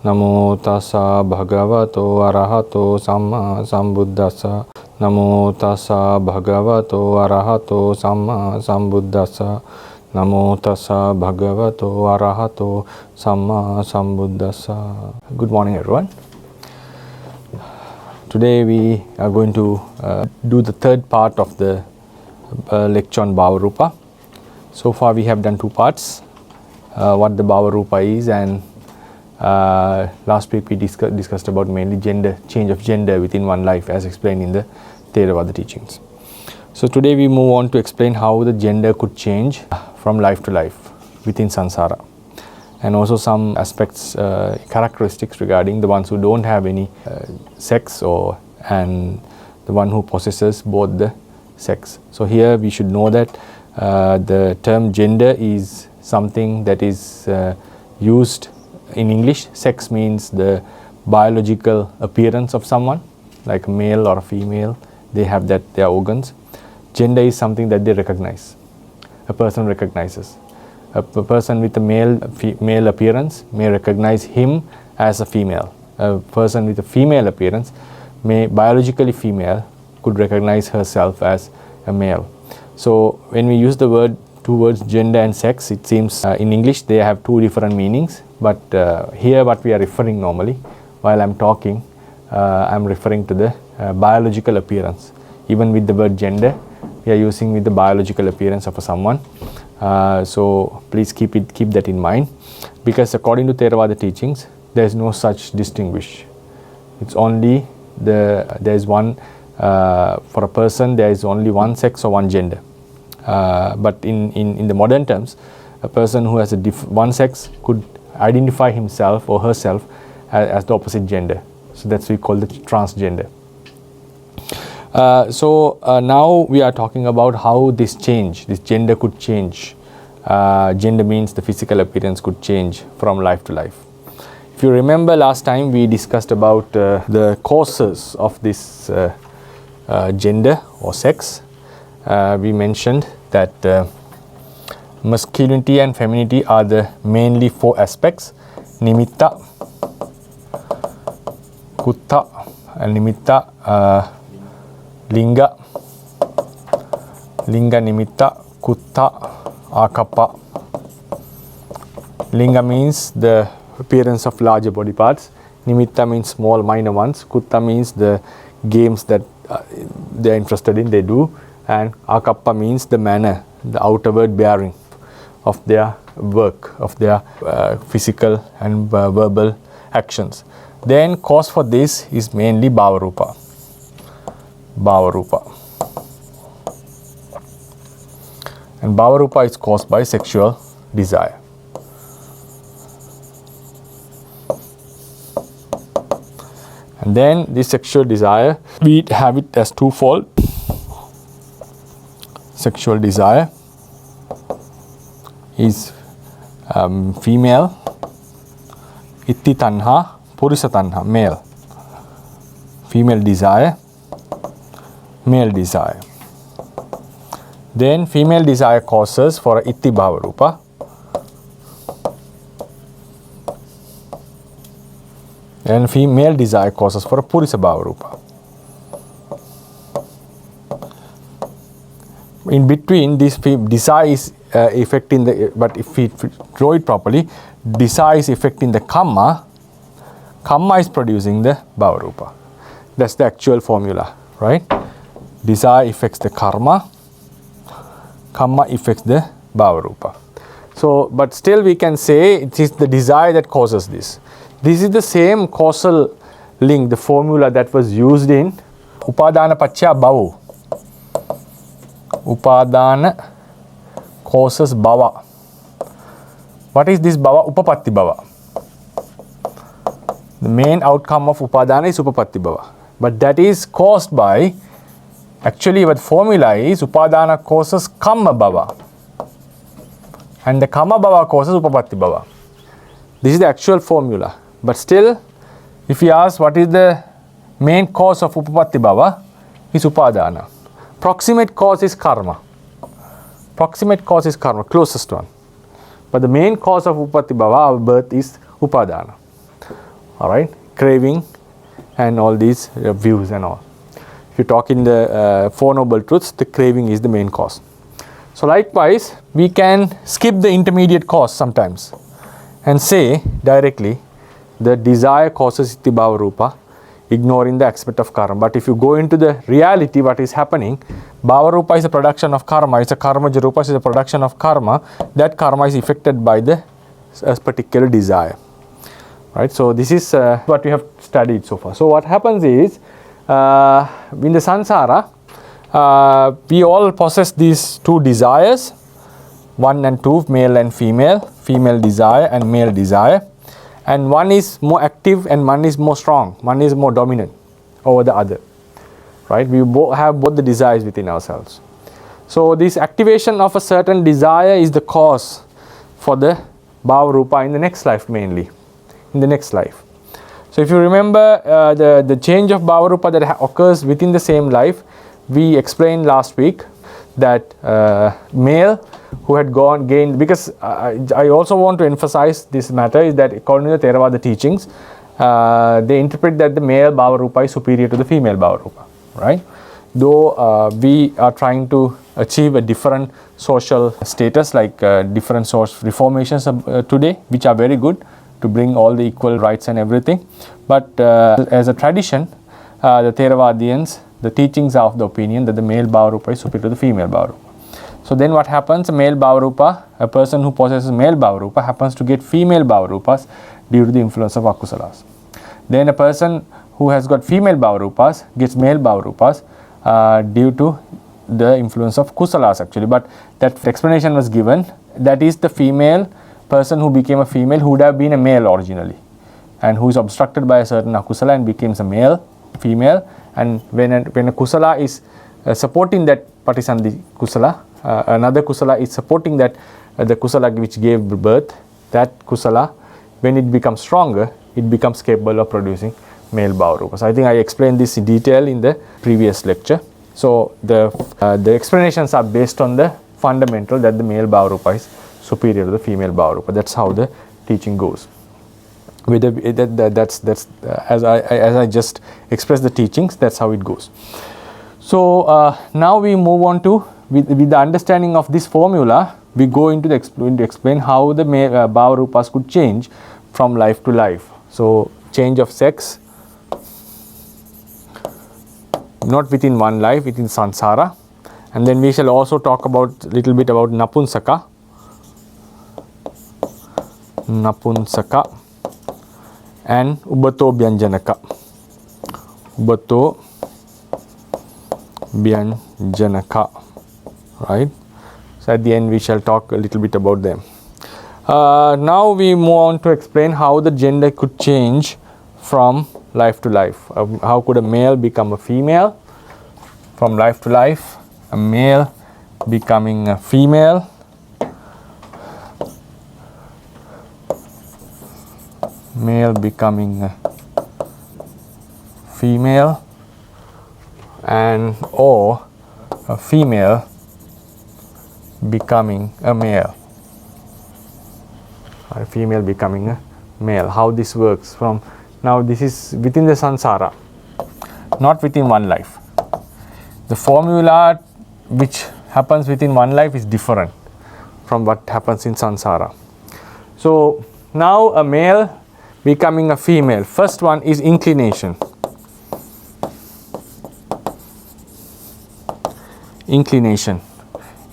Namo tassa bhagavato arahato samma sambuddhassa. Namo tassa bhagavato arahato samma sambuddhassa. Namo tassa bhagavato arahato samma sambuddhassa. Good morning, everyone. Today we are going to do the third part of the lecture on Bhāvarūpa. So far we have done two parts, what the Bhāvarūpa is, and last week we discussed about mainly gender, change of gender within one life as explained in the Theravada teachings. So today we move on to explain how the gender could change from life to life within samsara, and also some aspects, characteristics regarding the ones who don't have any sex and the one who possesses both the sex. So here we should know that the term gender is something that is used in English. Sex means the biological appearance of someone, like a male or a female. They have their organs. Gender is something that they recognize. A person recognizes. A person with a male appearance may recognize him as a female. A person with a female appearance, biologically female, could recognize herself as a male. So when we use the two words gender and sex, it seems in English they have two different meanings, but here what we are referring normally while I'm talking, I'm referring to the biological appearance. Even with the word gender, we are using with the biological appearance of someone. So please keep that in mind, because according to Theravada teachings, there is no such distinguish. It's only there is one for a person, there is only one sex or one gender. But in the modern terms, a person who has one sex could identify himself or herself as the opposite gender. So that's what we call the transgender. So now we are talking about how this gender could change. Gender means the physical appearance could change from life to life. If you remember last time we discussed about the causes of this gender or sex. We mentioned that masculinity and femininity are the mainly four aspects: nimitta, kutta, nimitta, linga, nimitta, kutta, akappa. Linga means the appearance of larger body parts. Nimitta means small minor ones. Kutta means the games that they are interested in, they do. And akappa means the manner, the outward bearing of their work, of their physical and verbal actions. Then cause for this is mainly Bhāvarūpa. And Bhāvarūpa is caused by sexual desire. And then this sexual desire, we have it as twofold. Sexual desire is female, itti tanha, purisa tanha, male. Female desire, male desire. Then female desire causes for itti Bhāvarūpa. And female desire causes for a purisa Bhāvarūpa. In between, this desire is affecting but if we draw it properly, desire is affecting the karma. Karma is producing the Bhāvarūpa. That's the actual formula, right? Desire affects the karma. Karma affects the Bhāvarūpa. So, but still we can say it is the desire that causes this. This is the same causal link, the formula that was used in Upadana Pacchaya Bhava. Upadana causes bhava. What is this bhava? Upapatti bhava. The main outcome of upadana is upapatti bhava. But that is caused by, actually what formula is, upadana causes kamma bhava. And the kamma bhava causes upapatti bhava. This is the actual formula. But still, if we ask what is the main cause of upapatti bhava, is upadana. Proximate cause is karma. Proximate cause is karma, closest one. But the main cause of upapatti bhava, our birth, is upadana. all right, craving and all these views and all. If you talk in the Four Noble Truths, the craving is the main cause. So likewise, we can skip the intermediate cause sometimes and say directly the desire causes the Bhāvarūpa, ignoring the aspect of karma. But if you go into the reality, what is happening, Bhāvarūpa is a production of karma, it's a karmaja rupa, is a production of karma. That karma is affected by the particular desire. Right, so this is what we have studied so far. So what happens is, in the samsara, we all possess these two desires, 1 and 2, male and female desire and male desire, and one is more active and one is more strong, one is more dominant over the other, right? We have both the desires within ourselves. So this activation of a certain desire is the cause for the Bhāvarūpa in the next life, mainly in the next life. So if you remember the change of Bhāvarūpa that occurs within the same life, we explained last week that male who had gained, because I also want to emphasize this matter, is that according to the Theravada teachings, they interpret that the male Bhāvarūpa is superior to the female Bhāvarūpa, right? Though we are trying to achieve a different social status, like different source reformations today, which are very good to bring all the equal rights and everything. But as a tradition, the Theravadians, the teachings are of the opinion that the male Bhāvarūpa is superior to the female Bhāvarūpa. So then what happens, a male Bhāvarūpa, a person who possesses male Bhāvarūpa happens to get female Bhāvarūpas due to the influence of akusalas. Then a person who has got female Bhāvarūpas gets male Bhāvarūpas due to the influence of kusalas actually. But that explanation was given, that is the female person who became a female who would have been a male originally, and who is obstructed by a certain akusala and becomes a female, and when a kusala is supporting that patisandhi kusala, another kusala is supporting that the kusala which gave birth, that kusala, when it becomes stronger, it becomes capable of producing male Bhāvarūpas. I think I explained this in detail in the previous lecture. So the explanations are based on the fundamental that the male Bhāvarūpa is superior to the female Bhāvarūpa. That's how the teaching goes. That's as I just expressed the teachings, that's how it goes. So now we move on to, with the understanding of this formula, we go into explain how the Bhāvarūpas could change from life to life. So change of sex, not within one life, within samsara, and then we shall also talk about a little bit about napunsaka and ubato bhyanjanaka, right? So at the end we shall talk a little bit about them. Now we move on to explain how the gender could change from life to life. How could a male become a female from life to life, a male becoming a female, male becoming a female, and or a female becoming a male, or a female becoming a male. How this works from now, this is within the samsara, not within one life. The formula which happens within one life is different from what happens in samsara. So now a male becoming a female, first one is inclination.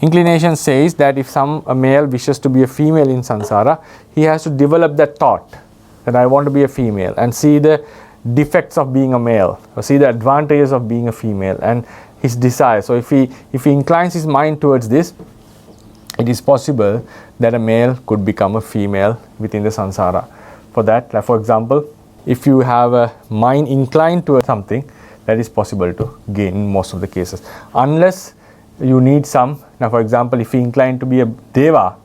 Inclination says that if a male wishes to be a female in samsara, he has to develop that thought that I want to be a female, and see the defects of being a male, or see the advantages of being a female, and his desire. So if he inclines his mind towards this, it is possible that a male could become a female within the samsara. For that, like for example, if you have a mind inclined towards something, that is possible to gain in most of the cases, unless you need some. Now for example, if you incline to be a deva,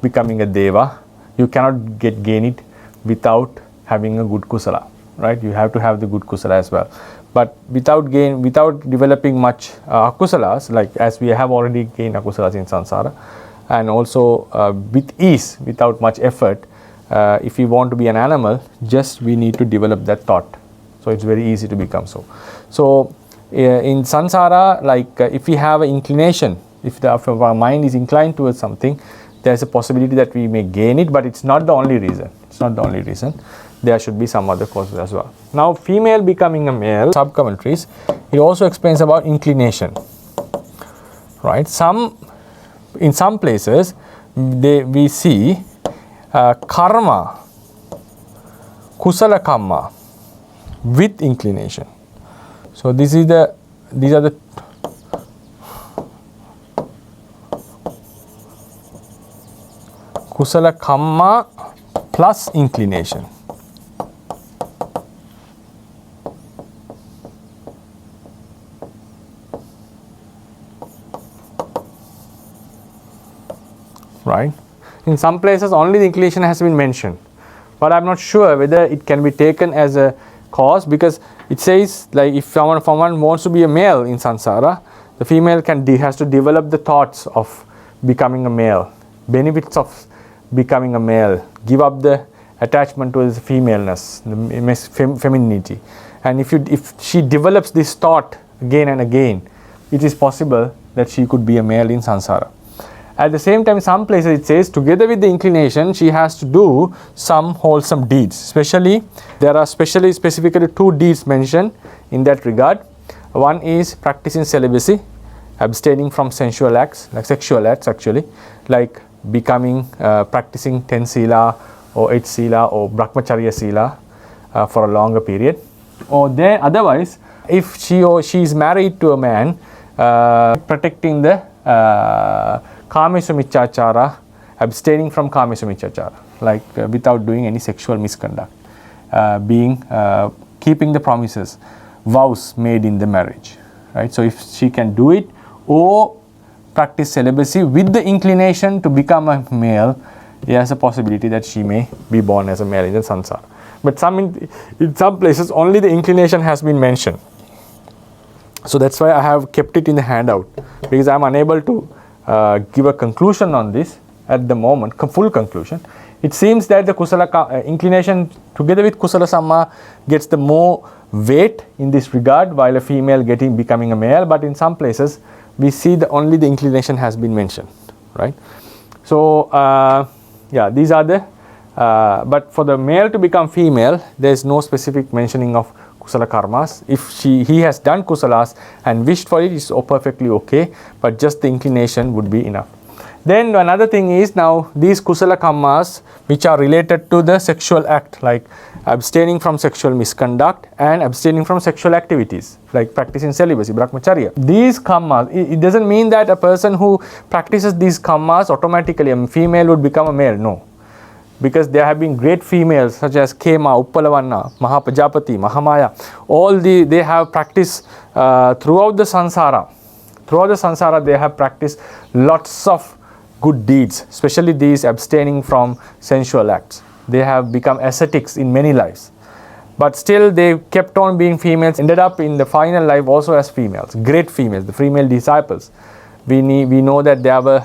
becoming a deva, you cannot gain it without having a good kusala, right? You have to have the good kusala as well. But without developing much akusalas, like as we have already gained akusalas in samsara, and also with ease, without much effort, if we want to be an animal, just we need to develop that thought. So it's very easy to become so. So in samsara, like if we have an inclination, if our mind is inclined towards something, there's a possibility that we may gain it, but it's not the only reason. It's not the only reason. There should be some other causes as well. Now, female becoming a male, sub-commentaries, it also explains about inclination, right? In some places, we see karma, kusala karma with inclination. So these are the kusala karma plus inclination. Right? In some places only the inclination has been mentioned, but I'm not sure whether it can be taken as a cause, because it says like if someone wants to be a male in samsara, the female has to develop the thoughts of becoming a male, benefits of becoming a male, give up the attachment to the femaleness, the femininity, and if she develops this thought again and again, it is possible that she could be a male in samsara. At the same time, some places it says together with the inclination, she has to do some wholesome deeds. Especially, there are specifically 2 deeds mentioned in that regard. One is practicing celibacy, abstaining from sensual acts, like sexual acts actually, like becoming, practicing 10 sila or 8 sila or brahmacharya sila for a longer period. Or then otherwise, if she is married to a man, protecting the Kamesamichachara, abstaining from Kamesamichachara, like without doing any sexual misconduct, keeping the promises, vows made in the marriage, right? So if she can do it or practice celibacy with the inclination to become a male, there's a possibility that she may be born as a male in the samsara. But in some places only the inclination has been mentioned. So that's why I have kept it in the handout, because I'm unable to give a conclusion on this at the moment, full conclusion. It seems that the kusala inclination together with kusala samma gets the more weight in this regard, while a female becoming a male. But in some places we see only the inclination has been mentioned, right? So these are the but for the male to become female, there is no specific mentioning of kusala karmas. If he has done kusalas and wished for it, it's perfectly okay, but just the inclination would be enough. Then another thing is, now these kusala karmas which are related to the sexual act, like abstaining from sexual misconduct and abstaining from sexual activities, like practicing celibacy, brahmacharya. These karmas, it doesn't mean that a person who practices these karmas automatically a female would become a male, no. Because there have been great females such as Kema, Uppalavanna, Mahapajapati, Mahamaya. They have practiced throughout the samsara. Throughout the samsara, they have practiced lots of good deeds, especially these abstaining from sensual acts. They have become ascetics in many lives. But still, they kept on being females, ended up in the final life also as females, great females, the female disciples. We know that there were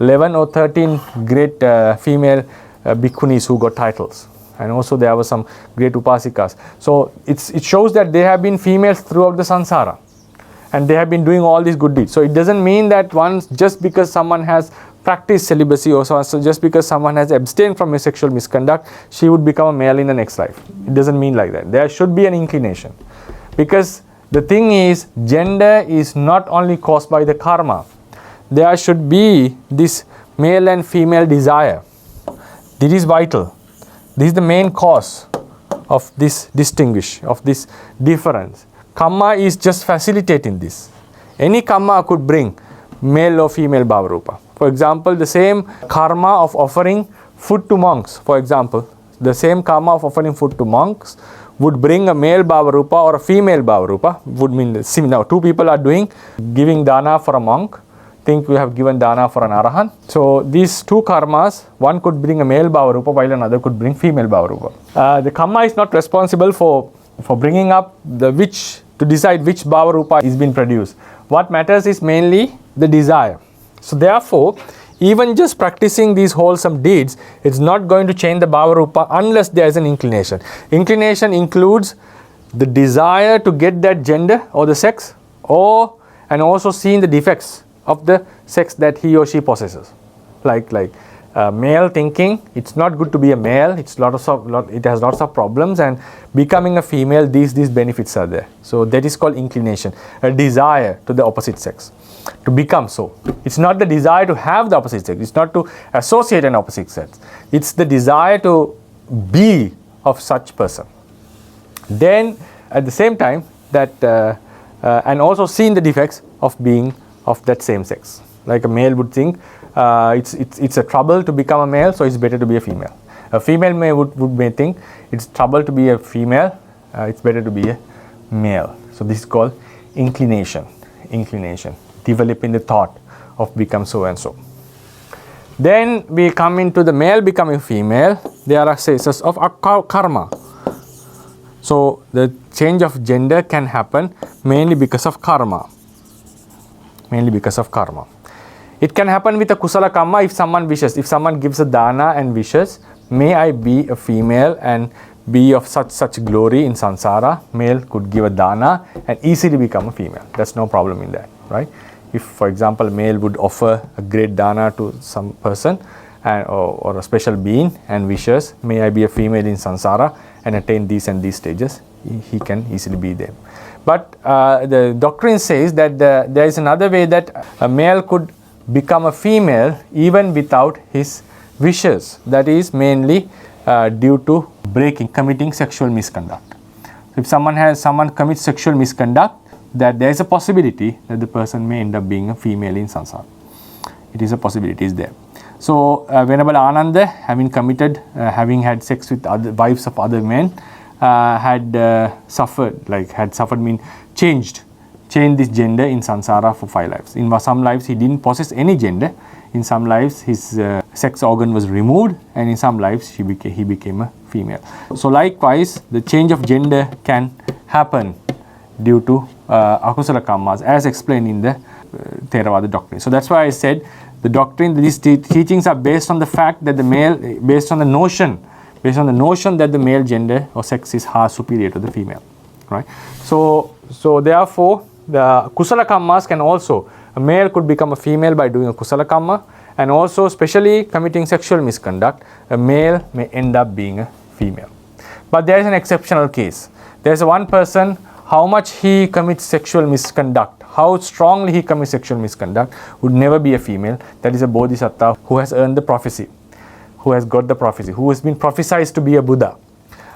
11 or 13 great female bhikkhunis who got titles, and also there were some great upasikas. So it shows that there have been females throughout the samsara, and they have been doing all these good deeds. So it doesn't mean that just because someone has practiced celibacy or so just because someone has abstained from a sexual misconduct, she would become a male in the next life. It doesn't mean like that. There should be an inclination, because the thing is, gender is not only caused by the karma. There should be this male and female desire. This is vital. This is the main cause of this this difference. Karma is just facilitating this. Any karma could bring male or female Bhāvarūpa. For example, the same karma of offering food to monks, for example, the same karma of offering food to monks would bring a male Bhāvarūpa or a female Bhāvarūpa. Would mean now 2 people are giving dana for a monk. Think we have given dana for an arahant. So these 2 karmas, one could bring a male Bhāvarūpa while another could bring female Bhāvarūpa. The karma is not responsible for bringing up to decide which Bhāvarūpa is being produced. What matters is mainly the desire. So therefore, even just practicing these wholesome deeds, it's not going to change the Bhāvarūpa unless there is an inclination. Inclination includes the desire to get that gender or the sex, and also seeing the defects of the sex that he or she possesses. Like male thinking, it's not good to be a male, it has lots of problems, and becoming a female, these benefits are there. So that is called inclination, a desire to the opposite sex, to become so. It's not the desire to have the opposite sex, it's not to associate an opposite sex, it's the desire to be of such person. Then at the same time that and also seeing the defects of being of that same sex. Like a male would think it's a trouble to become a male, so it's better to be a female. A female may think it's trouble to be a female, it's better to be a male. So this is called inclination, developing the thought of become so and so. Then we come into the male becoming female. There are cases of karma. So the change of gender can happen mainly because of karma. It can happen with a kusala karma if someone wishes. If someone gives a dana and wishes, may I be a female and be of such glory in samsara. Male could give a dana and easily become a female. That's no problem in that, right? If, for example, a male would offer a great dana to some person or a special being and wishes, may I be a female in samsara and attain these and these stages, he can easily be there. But the doctrine says that there is another way that a male could become a female even without his wishes. That is mainly due to committing sexual misconduct. If someone commits sexual misconduct, that there is a possibility that the person may end up being a female in samsara. It is a possibility, is there. So Venerable Ananda, having had sex with other wives of other men, had suffered mean changed this gender in samsara for 5 lives. In some lives he didn't possess any gender. In some lives his sex organ was removed, and in some lives he became a female. So likewise, the change of gender can happen due to akusala karmas, as explained in the Theravada doctrine. So that's why I said the doctrine, these teachings are based on the fact that based on the notion that the male gender or sex is superior to the female, right? So therefore, the kusala karmas can also, a male could become a female by doing a kusala karma, and also especially committing sexual misconduct, a male may end up being a female. But there is an exceptional case. There is one person, how much he commits sexual misconduct, how strongly he commits sexual misconduct, would never be a female. That is a bodhisattva who has earned the prophecy, who has got the prophecy, who has been prophesied to be a Buddha.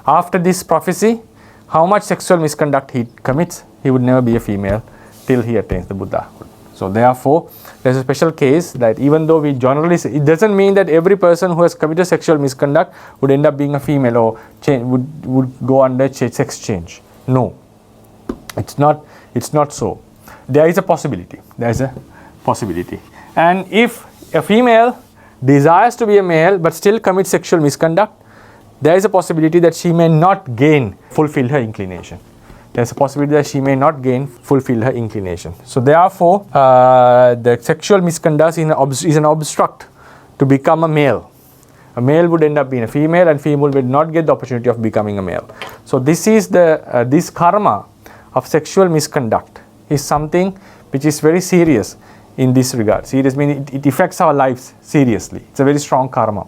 After this prophecy, how much sexual misconduct he commits, he would never be a female till he attains the Buddhahood. So therefore, there is a special case that even though we generally say, it doesn't mean that every person who has committed sexual misconduct would end up being a female or would go under sex change. No, it's not so. There is a possibility. And if a female desires to be a male but still commits sexual misconduct, there is a possibility that she may not fulfill her inclination. There's a possibility that she may not fulfill her inclination. So therefore, the sexual misconduct is an obstruct to become a male. A male would end up being a female, and female would not get the opportunity of becoming a male. So this is this karma of sexual misconduct is something which is very serious in this regard. Serious meaning it affects our lives seriously. It's a very strong karma.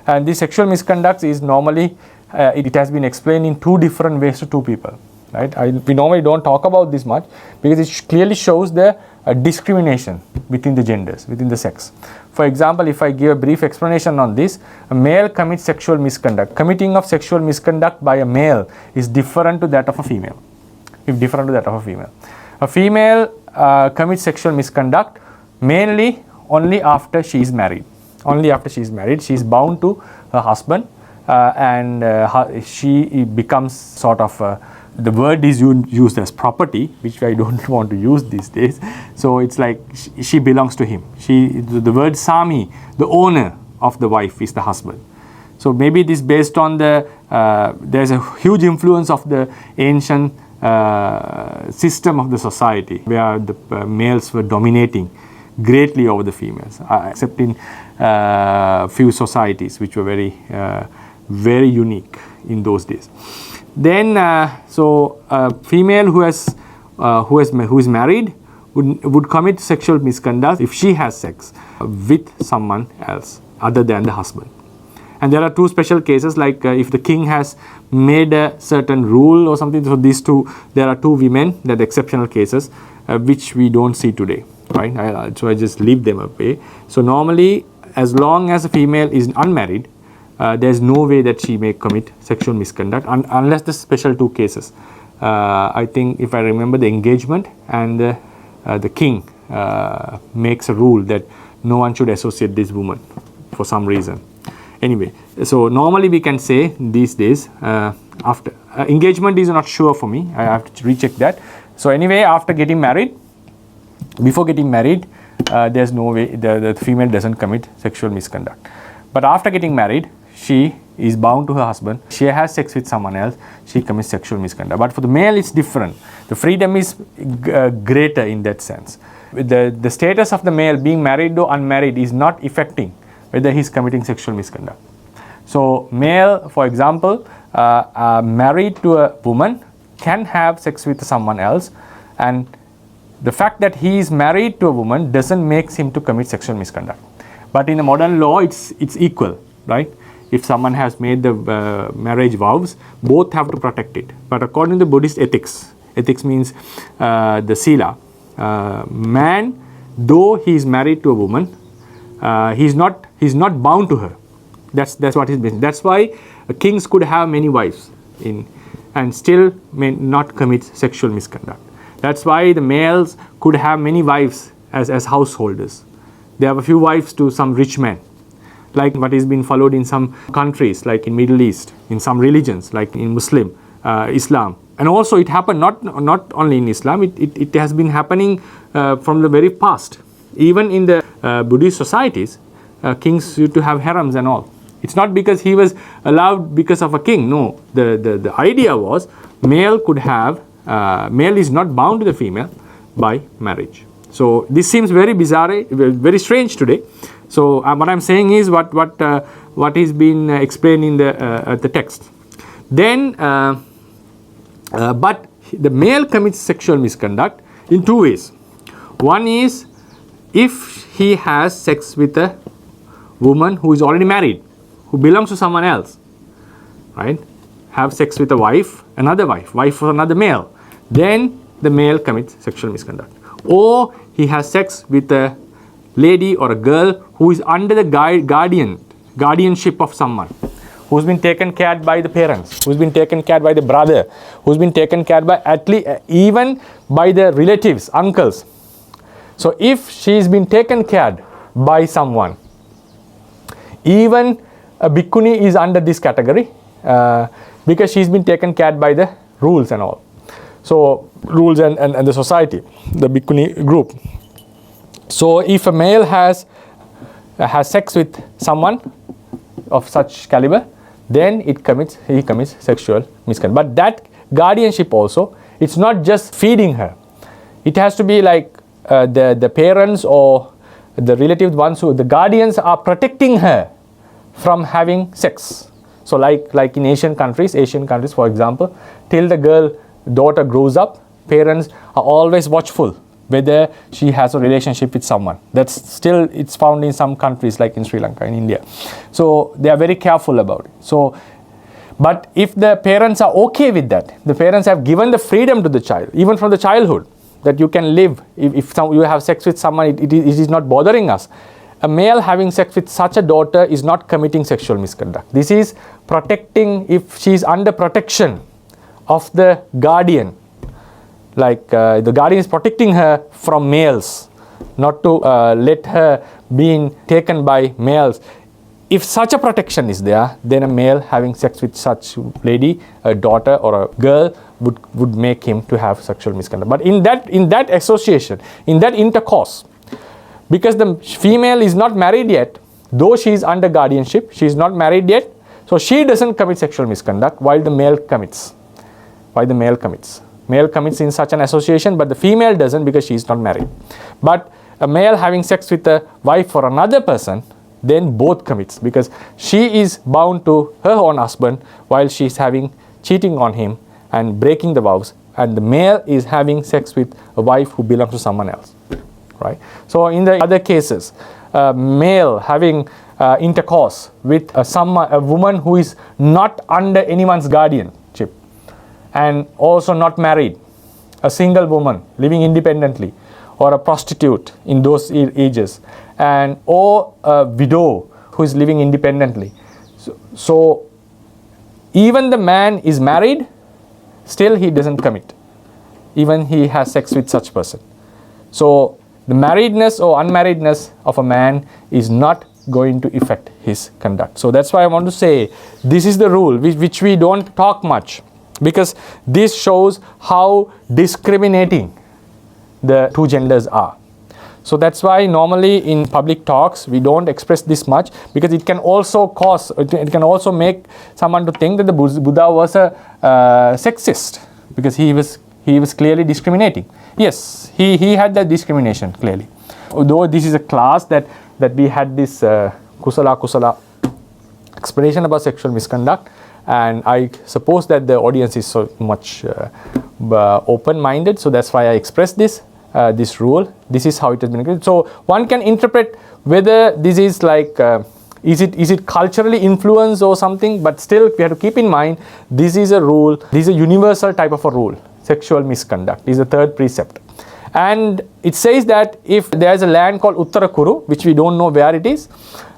And this sexual misconduct is normally, it has been explained in 2 different ways to 2 people. Right? We normally don't talk about this much because it clearly shows the discrimination between the genders, within the sex. For example, if I give a brief explanation on this, a male commits sexual misconduct. Committing of sexual misconduct by a male is different to that of a female. A female commits sexual misconduct mainly only after she is married. She is bound to her husband, and she becomes sort of the word is used as property, which I don't want to use these days. So it's like she belongs to him. The word Sami, the owner of the wife, is the husband. So maybe this based on there's a huge influence of the ancient system of the society where the males were dominating greatly over the females, except in few societies which were very, very unique in those days. Then, so a female who is married would commit sexual misconduct if she has sex with someone else other than the husband. And there are two special cases, like if the king has made a certain rule or something. So these two, there are two women, that exceptional cases, which we don't see today, right? So I just leave them away. So normally, as long as a female is unmarried, there's no way that she may commit sexual misconduct unless the special two cases. I think if I remember, the engagement and the king makes a rule that no one should associate this woman for some reason. Anyway, so normally we can say these days, after engagement is not sure for me, I have to recheck that. So anyway, after getting married, before getting married, there's no way the female doesn't commit sexual misconduct. But after getting married, she is bound to her husband. She has sex with someone else, she commits sexual misconduct. But for the male, it's different. The freedom is greater in that sense. The status of the male, being married or unmarried, is not affecting whether he's committing sexual misconduct. So male, for example, married to a woman, can have sex with someone else, and the fact that he is married to a woman doesn't make him to commit sexual misconduct. But in the modern law, it's equal, right? If someone has made the marriage vows, both have to protect it. But according to Buddhist ethics means the sila, man, though he is married to a woman, he's not bound to her. That's what he's means. That's why kings could have many wives and still may not commit sexual misconduct. That's why the males could have many wives as householders. They have a few wives to some rich men, like what is being followed in some countries, like in Middle East, in some religions, like in Muslim, Islam. And also it happened not only in Islam, it has been happening from the very past. Even in the Buddhist societies, kings used to have harems and all. It's not because he was allowed because of a king. No, the idea was male could have, male is not bound to the female by marriage. So this seems very bizarre, very strange today. So what I'm saying is what is being explained in the text. Then, but the male commits sexual misconduct in two ways. One is if he has sex with a woman who is already married, who belongs to someone else, right? Have sex with a wife, another wife for another male, then the male commits sexual misconduct. Or he has sex with a lady or a girl who is under the guardianship of someone, who's been taken care of by the parents, who's been taken care of by the brother, who's been taken care of by at least even by the relatives, uncles. So if she's been taken care of by someone, even a bhikkhuni is under this category because she's been taken care of by the rules and all. So rules and the society, the bhikkhuni group. So if a male has sex with someone of such caliber, then he commits sexual misconduct. But that guardianship also, it's not just feeding her. It has to be like the parents or the relative ones who, the guardians are protecting her from having sex. So like in Asian countries, for example, till the daughter grows up, parents are always watchful whether she has a relationship with someone. That's still, it's found in some countries like in Sri Lanka, in India. So they are very careful about it. So, but if the parents are okay with that, the parents have given the freedom to the child, even from the childhood, that you can live, if you have sex with someone, it is not bothering us. A male having sex with such a daughter is not committing sexual misconduct. This is protecting, if she is under protection of the guardian, like the guardian is protecting her from males, not to let her being taken by males. If such a protection is there, then a male having sex with such lady, a daughter or a girl, would make him to have sexual misconduct. But in that association, in that intercourse, because the female is not married yet, though she is under guardianship, she is not married yet, so she doesn't commit sexual misconduct while the male commits. Male commits in such an association, but the female doesn't because she is not married. But a male having sex with a wife for another person, then both commits, because she is bound to her own husband while she is cheating on him and breaking the vows, and the male is having sex with a wife who belongs to someone else, right? So in the other cases, male having intercourse with a woman who is not under anyone's guardianship and also not married, a single woman living independently, or a prostitute in those ages, or a widow who is living independently. So even the man is married, still he doesn't commit, even he has sex with such person. So the marriedness or unmarriedness of a man is not going to affect his conduct. So that's why I want to say this is the rule which we don't talk much, because this shows how discriminating the two genders are. So that's why normally in public talks we don't express this much, because it can also make someone to think that the Buddha was a sexist, because he was clearly discriminating. Yes, he had that discrimination clearly. Although this is a class that we had this kusala explanation about sexual misconduct, and I suppose that the audience is so much open-minded, so that's why I expressed this rule. This is how it has been created. So one can interpret whether this is like is it culturally influenced or something, but still we have to keep in mind this is a rule, this is a universal type of a rule. Sexual misconduct is the third precept, and it says that if there is a land called Uttarakuru, which we don't know where it is,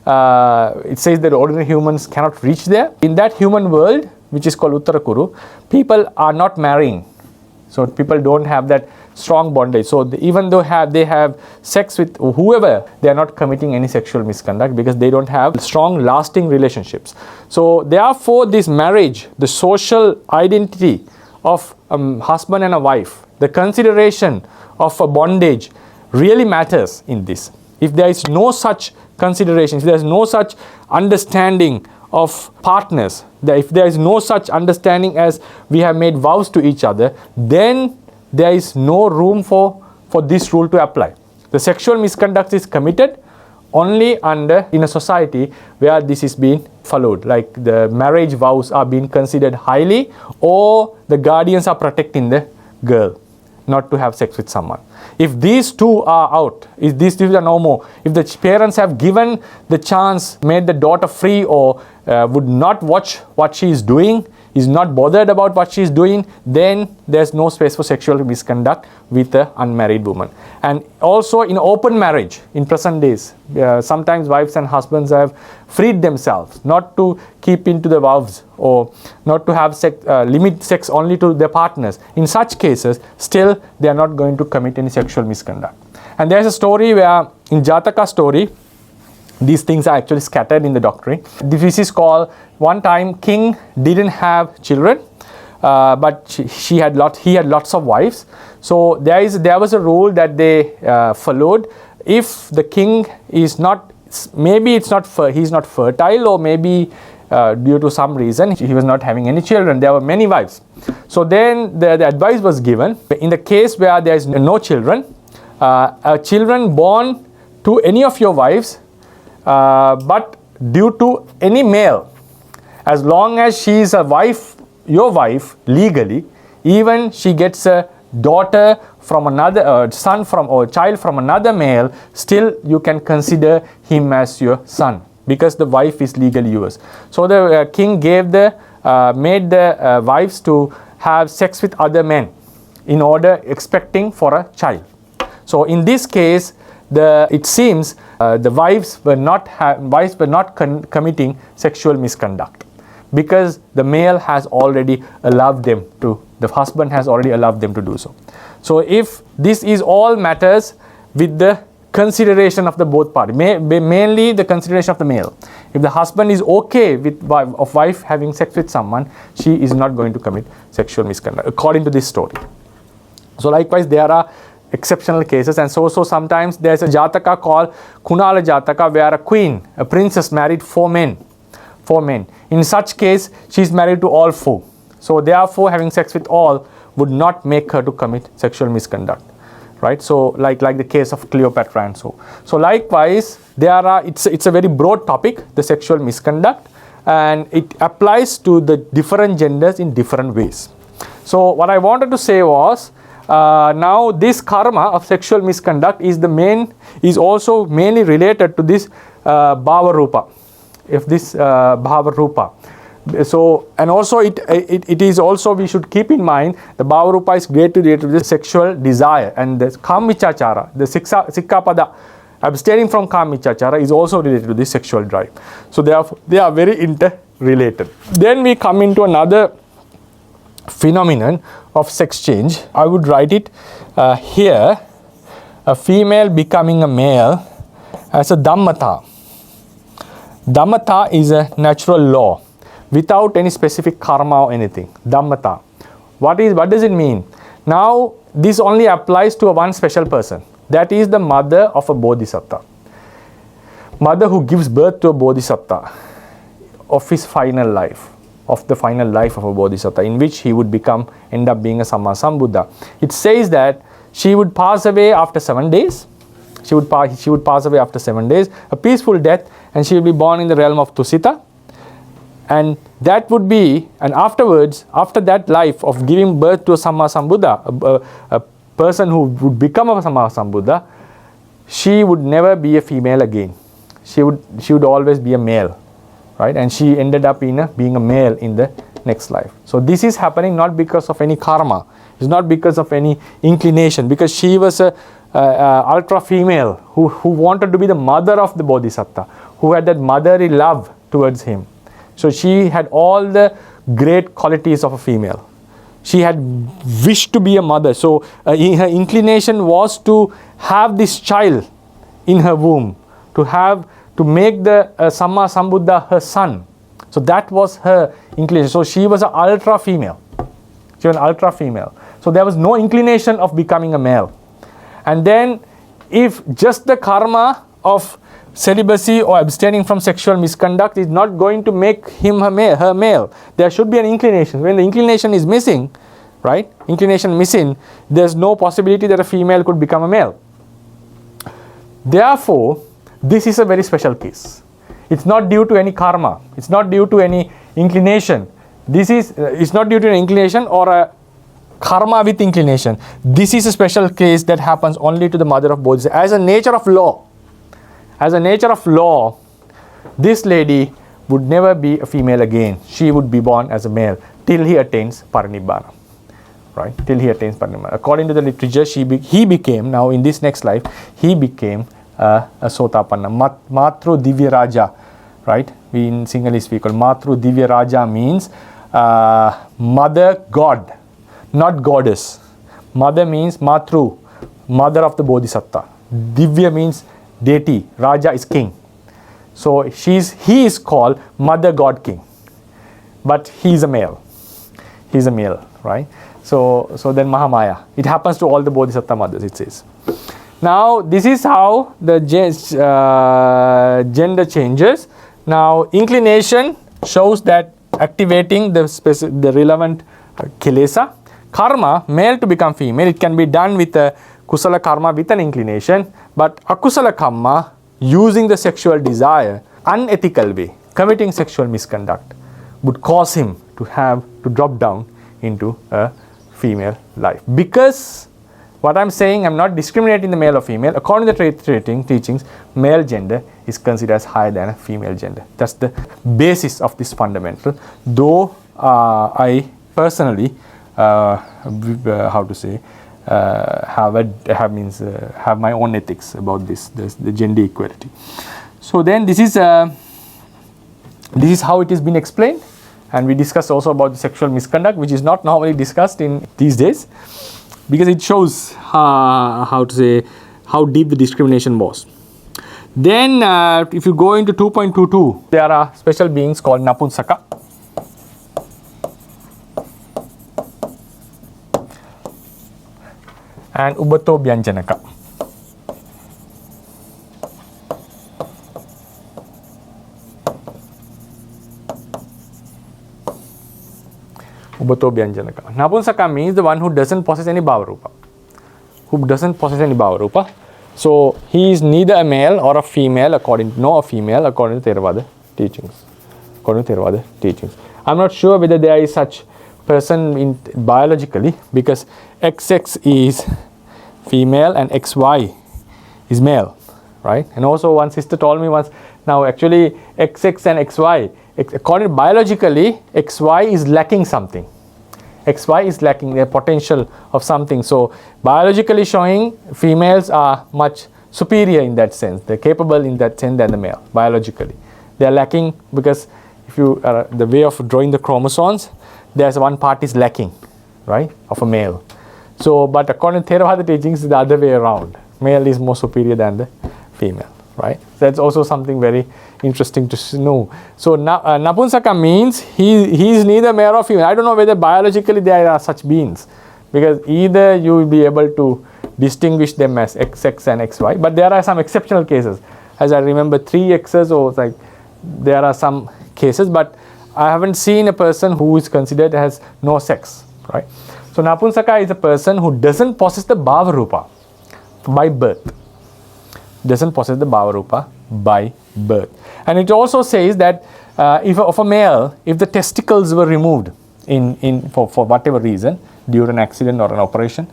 it says that ordinary humans cannot reach there. In that human world, which is called Uttarakuru, people are not marrying, so people don't have that strong bondage. So even though they have sex with whoever, they are not committing any sexual misconduct, because they don't have strong lasting relationships. So therefore this marriage, the social identity of a husband and a wife, the consideration of a bondage really matters in this. If there is no such consideration, if there is no such understanding of partners, if there is no such understanding as we have made vows to each other, then there is no room for this rule to apply. The sexual misconduct is committed only in a society where this is being followed, like the marriage vows are being considered highly, or the guardians are protecting the girl not to have sex with someone. If these two are out, if these two are no more, if the parents have given the chance, made the daughter free, or would not watch what she is doing, is not bothered about what she is doing, then there's no space for sexual misconduct with an unmarried woman. And also in open marriage in present days, sometimes wives and husbands have freed themselves not to keep into the vows, or not to have limit sex only to their partners. In such cases, still they are not going to commit any sexual misconduct. And there's a story where in Jataka story, these things are actually scattered in the doctrine. This is called, one time king didn't have children, but he had lots of wives. So there was a rule that they followed. If the king is not, maybe he's not fertile, or maybe due to some reason he was not having any children, there were many wives. So then the advice was given, in the case where there is no children, children born to any of your wives, but due to any male, as long as she is your wife legally, even she gets a daughter from another, son from, or child from another male, still you can consider him as your son, because the wife is legally yours. So the king made the wives to have sex with other men in order expecting for a child. So in this case, it seems the wives were not committing sexual misconduct, because the male has already allowed them to, the husband has already allowed them to do so. So if this is all matters with the consideration of the both parties, mainly the consideration of the male. If the husband is okay with wife having sex with someone, she is not going to commit sexual misconduct, according to this story. So likewise, there are exceptional cases, and so sometimes there's a Jataka called Kunala Jataka, where a queen, a princess, married four men. In such case, she is married to all four. So therefore, having sex with all would not make her to commit sexual misconduct. right? So like the case of Cleopatra and so. So likewise, it's a very broad topic, the sexual misconduct, and it applies to the different genders in different ways. So what I wanted to say was, now this karma of sexual misconduct is also mainly related to this Bhāvarūpa, if this Bhāvarūpa. So, and also it is also, we should keep in mind, the Bhāvarūpa is greatly related to the sexual desire, and the Kamichachara, the Sikkapada, abstaining from Kamichachara, is also related to the sexual drive. So they are very interrelated. Then we come into another phenomenon of sex change. I would write it here, a female becoming a male as a Dhammata. Dhammata is a natural law without any specific karma or anything. Dhammata. What does it mean? Now, this only applies to one special person. That is the mother of a bodhisattva. Mother who gives birth to a bodhisattva of his final life, of the final life of a bodhisattva, in which he would end up being a Sammasambuddha. It says that she would pass away after 7 days. She would pass away after 7 days, a peaceful death, and she will be born in the realm of Tusita. And that would be, and afterwards, after that life of giving birth to a Sammasambuddha, a person who would become a Sammasambuddha, she would never be a female again. She would always be a male, right? And she ended up being a male in the next life. So this is happening not because of any karma. It's not because of any inclination, because she was a ultra female who wanted to be the mother of the bodhisattva, who had that motherly love towards him. So she had all the great qualities of a female. She had wished to be a mother. So her inclination was to have this child in her womb, to make the Sammasambuddha her son. So that was her inclination. So she was an ultra female. She was an ultra female. So there was no inclination of becoming a male. And then if just the karma of celibacy or abstaining from sexual misconduct is not going to make him her male, there should be an inclination. When the inclination is missing, right? Inclination missing, there's no possibility that a female could become a male. Therefore, this is a very special case. It's not due to any karma. It's not due to any inclination. It's not due to an inclination or a karma with inclination. This is a special case that happens only to the mother of Bodhisattva. As a nature of law, this lady would never be a female again. She would be born as a male till he attains parinibbana. Right? Till he attains parinibbana. According to the literature, he became, now in this next life, he became a Sotapanna. Matru Divya Raja. Right? We in Sinhalese we call Matru Divya Raja means mother god, not goddess. Mother means Matru, mother of the Bodhisattva. Divya means deity. Raja is king. So he is called Mother God King. But he is a male. He is a male, right? So then Mahamaya. It happens to all the Bodhisattva mothers, it says. Now this is how the gender changes. Now inclination shows that activating the relevant kilesa. Karma, male to become female, it can be done with a kusala karma with an inclination, but akusala karma, using the sexual desire, unethical way, committing sexual misconduct, would cause him to drop down into a female life. Because what I'm saying, I'm not discriminating the male or female. According to the teachings, male gender is considered as higher than a female gender. That's the basis of this fundamental. Though I personally, have my own ethics about the gender equality. So then this is how it has been explained, and we discussed also about the sexual misconduct, which is not normally discussed in these days, because it shows how deep the discrimination was. Then if you go into 2.22, there are special beings called Napunsaka. And Ubato Bhyanjanaka. Ubato Bhyanjanaka. Napunsaka means the one who doesn't possess any Bhāvarūpa, who doesn't possess any Bhāvarūpa. So he is neither a male or a female according to Theravada teachings. According to Theravada teachings. I'm not sure whether there is such person in biologically, because XX is female and XY is male, right? And also one sister told me once, now actually XX and XY, according to biologically, XY is lacking something. XY is lacking their potential of something. So biologically showing females are much superior in that sense. They're capable in that sense than the male, biologically. They're lacking because if you the way of drawing the chromosomes, there's one part is lacking, right, of a male. So, but according to Theravada teachings, it's the other way around. Male is more superior than the female, right? That's also something very interesting to know. So, Napunsaka means he is neither male or female. I don't know whether biologically there are such beings, because either you will be able to distinguish them as XX and XY, but there are some exceptional cases. As I remember, 3 X's or like there are some cases, but I haven't seen a person who is considered as no sex, right? So Napunsaka is a person who doesn't possess the Bhāvarūpa by birth. Doesn't possess the Bhāvarūpa by birth. And it also says that if of a male, if the testicles were removed for whatever reason, due to an accident or an operation,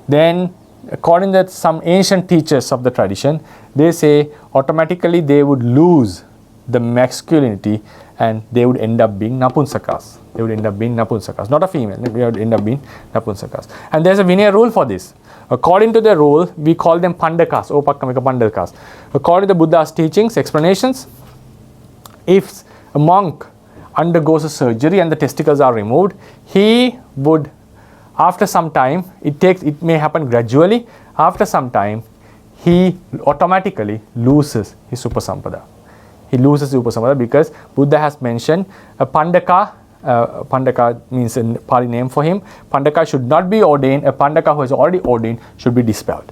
then according to some ancient teachers of the tradition, they say automatically they would lose the masculinity and they would end up being Napunsakas. They would end up being Napunsakas. Not a female, they would end up being Napunsakas. And there's a Vinaya rule for this. According to the rule, we call them Pandakas, Opakkamika Pandakas. According to the Buddha's teachings, explanations, if a monk undergoes a surgery and the testicles are removed, he would, after some time, it may happen gradually, after some time, he automatically loses his Upasampada. He loses Upasampada because Buddha has mentioned a Pandaka. Pandaka means a Pali name for him. Pandaka should not be ordained. A Pandaka who is already ordained should be dispelled.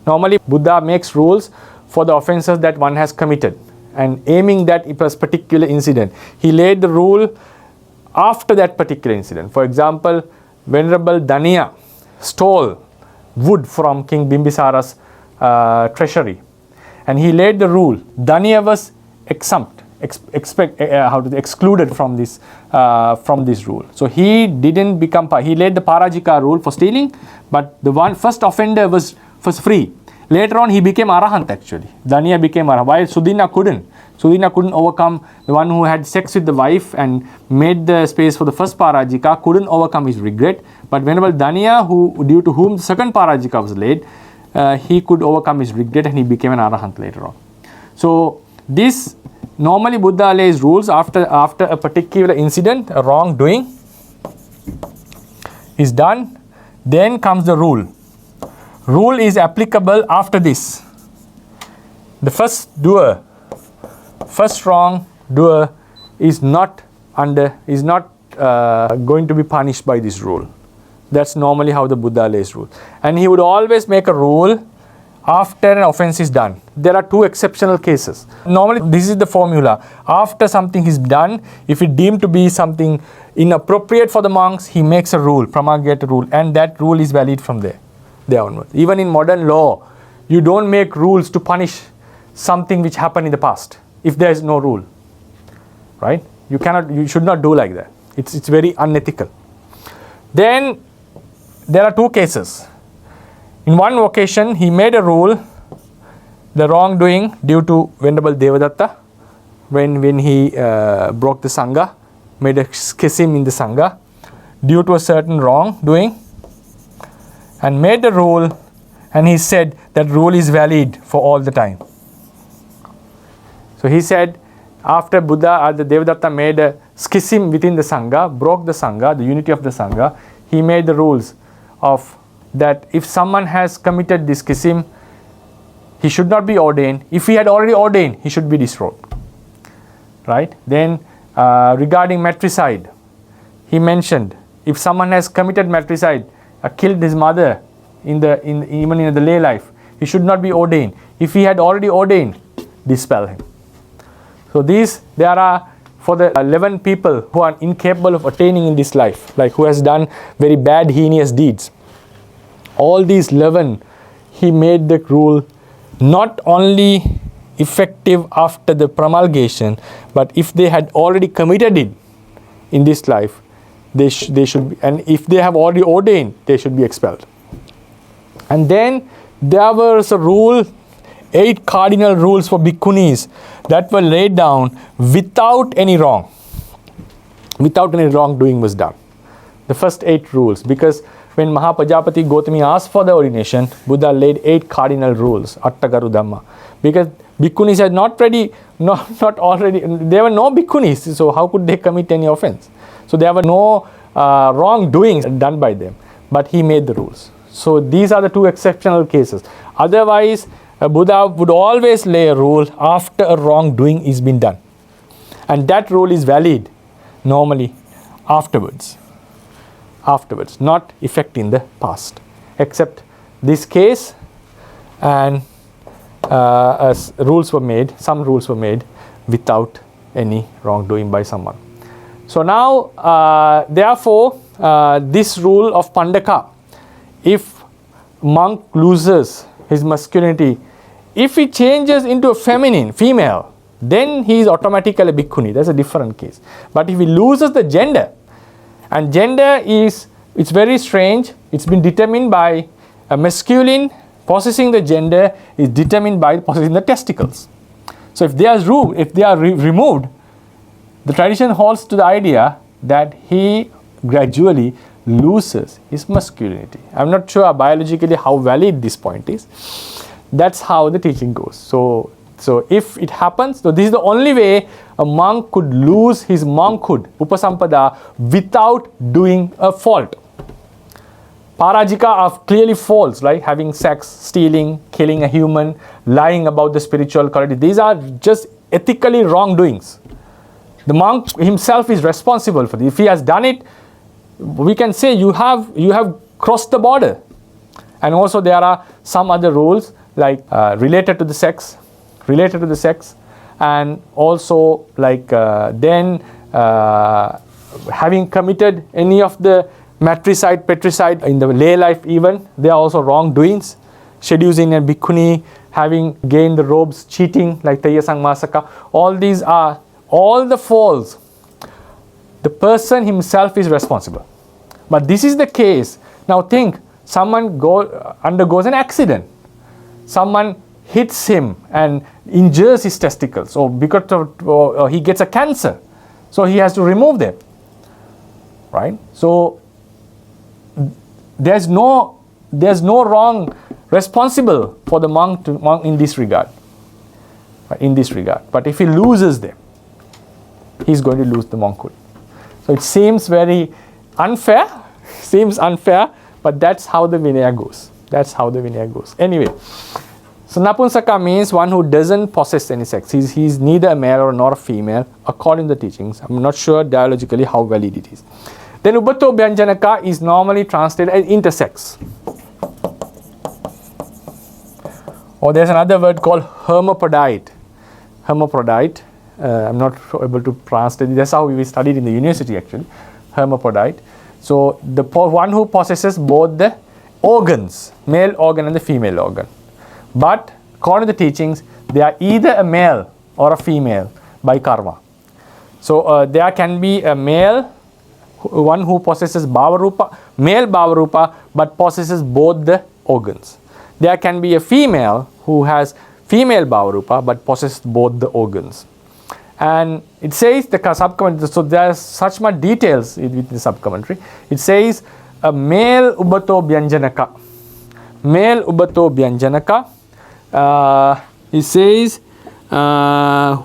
Normally, Buddha makes rules for the offenses that one has committed, and aiming that it was particular incident. He laid the rule after that particular incident. For example, Venerable Daniya stole wood from King Bimbisara's treasury, and he laid the rule. Daniya was excluded from this rule. So he didn't become. He laid the Parajika rule for stealing, but the first offender was free. Later on, he became Arahant actually. Daniya became Arahant. While Sudina couldn't. Sudina couldn't overcome the one who had sex with the wife and made the space for the first Parajika, couldn't overcome his regret. But Venerable Daniya, due to whom the second Parajika was laid, he could overcome his regret and he became an Arahant later on. So this normally Buddha lays rules after a particular incident, a wrongdoing is done, then comes the rule. Rule is applicable after this. The first wrong doer is not going to be punished by this rule. That's normally how the Buddha lays rule. And he would always make a rule after an offense is done. There are 2 exceptional cases. Normally, this is the formula. After something is done, if it deemed to be something inappropriate for the monks, he makes a rule, promulgate a rule, and that rule is valid from there onwards. Even in modern law, you don't make rules to punish something which happened in the past if there is no rule, right? You should not do like that. It's very unethical. Then there are 2 cases. In one occasion, he made a rule, the wrongdoing due to Venerable Devadatta, when he broke the Sangha, made a schism in the Sangha, due to a certain wrongdoing, and made the rule, and he said that rule is valid for all the time. So he said, after Buddha, the Devadatta made a schism within the Sangha, broke the Sangha, the unity of the Sangha, he made the rules of that if someone has committed this schism, he should not be ordained. If he had already ordained, he should be disrobed. Right? Then regarding matricide, he mentioned if someone has committed matricide, killed his mother even in the lay life, he should not be ordained. If he had already ordained, dispel him. So there are for the 11 people who are incapable of attaining in this life, like who has done very bad, heinous deeds. All these 11 he made the rule not only effective after the promulgation, but if they had already committed it in this life, they should be, and if they have already ordained, they should be expelled. And then there was a rule, 8 cardinal rules for bhikkhunis that were laid down without any wrong. Without any wrongdoing was done. The first 8 rules, because when Mahapajapati Gautami asked for the ordination, Buddha laid 8 cardinal rules, Attagaru Dhamma, because bhikkhunis had not already, there were no bhikkhunis, so how could they commit any offense? So there were no wrongdoings done by them, but he made the rules. So these are the 2 exceptional cases. Otherwise, Buddha would always lay a rule after a wrongdoing is been done, and that rule is valid normally afterwards, not effect in the past, except this case, and as rules were made, some rules were made without any wrongdoing by someone. So now, therefore, this rule of Pandaka, if monk loses his masculinity, if he changes into a female, then he is automatically a bhikkhuni. That's a different case. But if he loses the gender, and gender is, it's very strange, it's been determined by a masculine, possessing the gender is determined by possessing the testicles. So if they are removed, the tradition holds to the idea that he gradually loses his masculinity. I'm not sure biologically how valid this point is. That's how the teaching goes. So if it happens, so this is the only way a monk could lose his monkhood, upasampada, without doing a fault. Parajika are clearly faults, like having sex, stealing, killing a human, lying about the spiritual quality. These are just ethically wrongdoings. The monk himself is responsible for this. If he has done it, we can say you have crossed the border. And also there are some other rules like related to the sex, and also like having committed any of the matricide in the lay life even, there are also wrongdoings. Seducing a bhikkhuni, having gained the robes, cheating like Taya Sangmasaka, all these are all the faults. The person himself is responsible. But this is the case. Now think, someone undergoes an accident. Someone hits him and injures his testicles, or because of he gets a cancer, so he has to remove them. Right? So there's no wrong responsible for the monk in this regard. But if he loses them, he's going to lose the monkhood. So it seems very unfair, but that's how the Vinaya goes. Anyway, so Napunsaka means one who doesn't possess any sex. He's neither a male nor a female, according to the teachings. I'm not sure dialogically how valid it is. Then Ubato Bhyanjanaka is normally translated as intersex. Or there's another word called hermaphrodite. I'm not able to translate it. That's how we studied in the university actually. Hermaphrodite. So the one who possesses both the organs, male organ and the female organ. But according to the teachings, they are either a male or a female by karma. So there can be a male, one who possesses Bhāvarūpa, male Bhāvarūpa, but possesses both the organs. There can be a female who has female Bhāvarūpa, but possesses both the organs. And it says the sub-commentary, so there's such much details with the sub-commentary. It says a male Ubato Bhyanjanaka. It says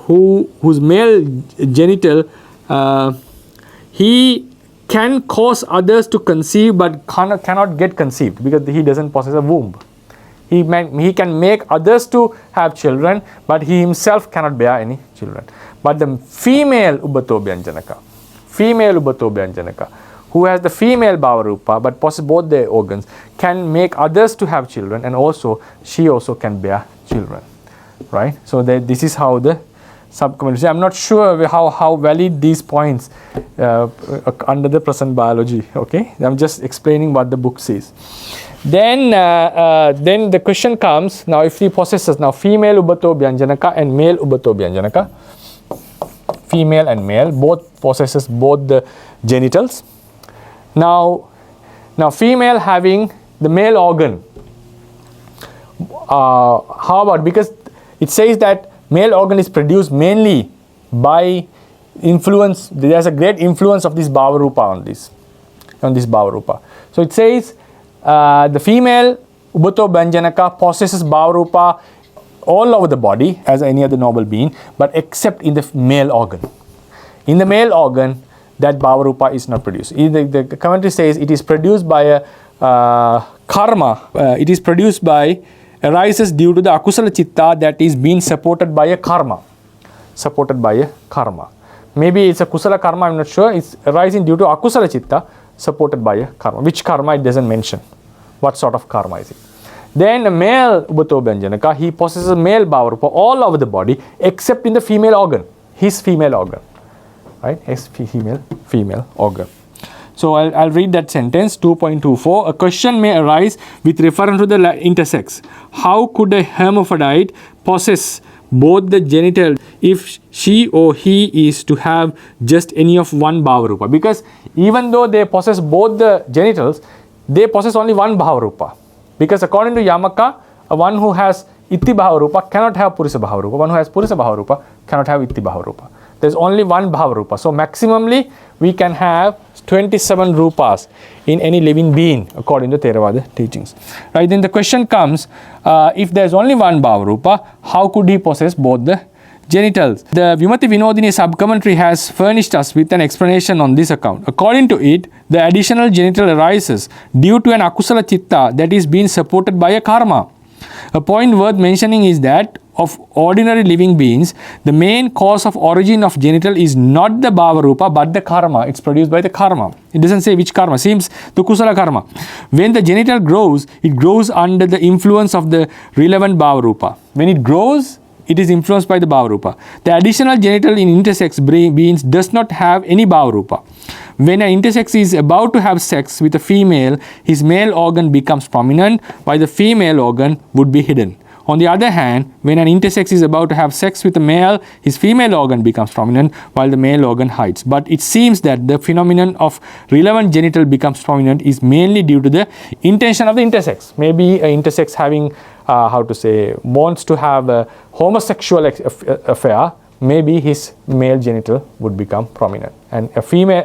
whose male genital, he can cause others to conceive but cannot get conceived because he doesn't possess a womb. He can make others to have children, but he himself cannot bear any children. But the female Ubato Bhyanjanaka, who has the female Bhāvarūpa but possesses both their organs, can make others to have children, and also she also can bear children. Right? So this is how the sub-commentary. I'm not sure how valid these points under the present biology. Okay, I'm just explaining what the book says. Then the question comes, now if he possesses, now female ubato bhyanjanaka and male ubato bhyanjanaka, female and male, both possesses both the genitals. Now female having the male organ, how about, because it says that male organ is produced mainly by influence, there's a great influence of this Bhāvarūpa on this Bhāvarūpa. So it says the female ubato bhyanjanaka possesses Bhāvarūpa all over the body as any other noble being, but except in the male organ. In the male organ, that Bhāvarūpa is not produced. The commentary says it is produced by a karma. It is produced by, arises due to the akusala chitta that is being supported by a karma. Maybe it's a kusala karma, I'm not sure. It's arising due to akusala chitta supported by a karma. Which karma it doesn't mention. What sort of karma is it? Then a male ubato bhyanjanaka, he possesses male Bhāvarūpa all over the body except in the female organ, his female organ. Right? His female organ. So I'll read that sentence, 2.24. A question may arise with reference to the intersex. How could a hermaphrodite possess both the genital if she or he is to have just any of one Bhāvarūpa? Because even though they possess both the genitals, they possess only one Bhāvarūpa. Because according to Yamaka, one who has Itti Bhāvarūpa cannot have Purisa Bhāvarūpa. One who has Purisa Bhāvarūpa cannot have Itti Bhāvarūpa. There's only one Bhāvarūpa. So maximally we can have 27 Rupas in any living being according to Theravada teachings. Right, then the question comes, if there's only one Bhāvarūpa, how could he possess both the genitals? The Vimati Vinodini sub-commentary has furnished us with an explanation on this account. According to it, the additional genital arises due to an akusala chitta that is being supported by a karma. A point worth mentioning is that of ordinary living beings, the main cause of origin of genital is not the Bhāvarūpa but the karma. It's produced by the karma. It doesn't say which karma. Seems the kusala karma. When the genital grows, it grows under the influence of the relevant Bhāvarūpa. When it grows, it is influenced by the Bhāvarūpa. The additional genital in intersex beings does not have any Bhāvarūpa. When an intersex is about to have sex with a female, his male organ becomes prominent, while the female organ would be hidden. On the other hand, when an intersex is about to have sex with a male, his female organ becomes prominent, while the male organ hides. But it seems that the phenomenon of relevant genital becomes prominent is mainly due to the intention of the intersex. Maybe an intersex having, wants to have a homosexual affair, maybe his male genital would become prominent. And a female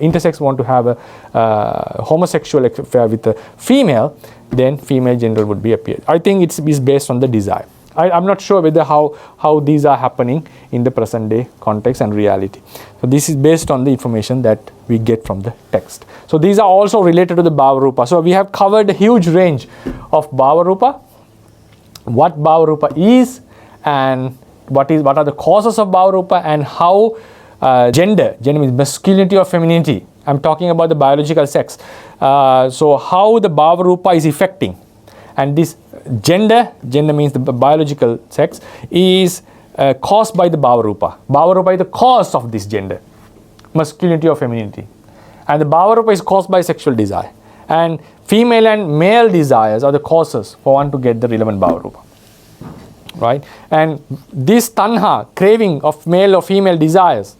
intersex want to have a homosexual affair with a female, then female genital would be appeared. I think it's based on the desire. I'm not sure whether how these are happening in the present day context and reality. So this is based on the information that we get from the text. So these are also related to the Bhāvarūpa. So we have covered a huge range of Bhāvarūpa, what Bhāvarūpa is, and what are the causes of Bhāvarūpa, and how gender means masculinity or femininity. I'm talking about the biological sex. So how the Bhāvarūpa is affecting, and this gender means the biological sex, is caused by the Bhāvarūpa. Bhāvarūpa is the cause of this gender, masculinity or femininity. And the Bhāvarūpa is caused by sexual desire. And female and male desires are the causes for one to get the relevant Bhāvarūpa. Right? And this tanha, craving of male or female desires,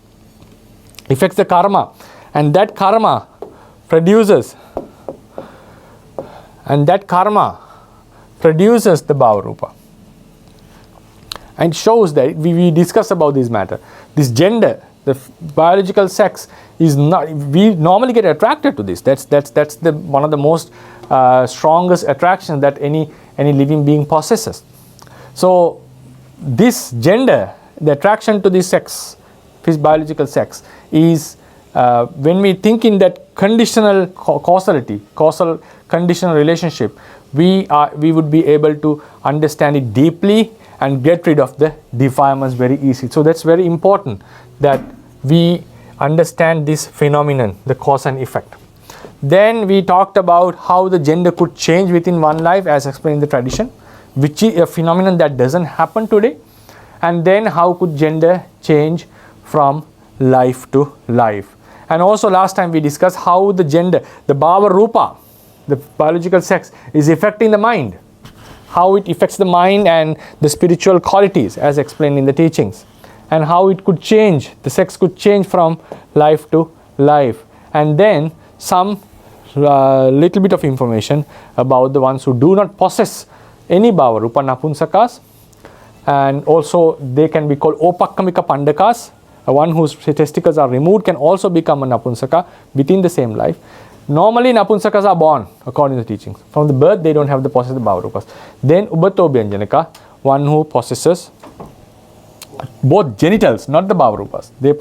affects the karma. And that karma produces the Bhāvarūpa. And shows that we discussed about this matter. This gender, the biological sex, is not. We normally get attracted to this. That's the one of the most strongest attractions that any living being possesses. So this gender, the attraction to this sex, this biological sex, is when we think in that conditional causality, causal conditional relationship, we would be able to understand it deeply and get rid of the defilements very easily. So that's very important that we understand this phenomenon, the cause and effect. Then we talked about how the gender could change within one life as explained in the tradition, which is a phenomenon that doesn't happen today. And then how could gender change from life to life. And also last time we discussed how the gender, the Bhāvarūpa, the biological sex, is affecting the mind. How it affects the mind and the spiritual qualities as explained in the teachings. And how it could change, the sex could change from life to life. And then some little bit of information about the ones who do not possess any Bhāvarūpa, Napunsakas. And also they can be called Opakkamika Pandakas. One whose testicles are removed can also become a Napunsaka within the same life. Normally Napunsakas are born according to the teachings. From the birth they don't have the possessive Bhāvarūpas. Then Ubatobhyanjanaka, one who possesses both genitals, not the Bhāvarūpas. They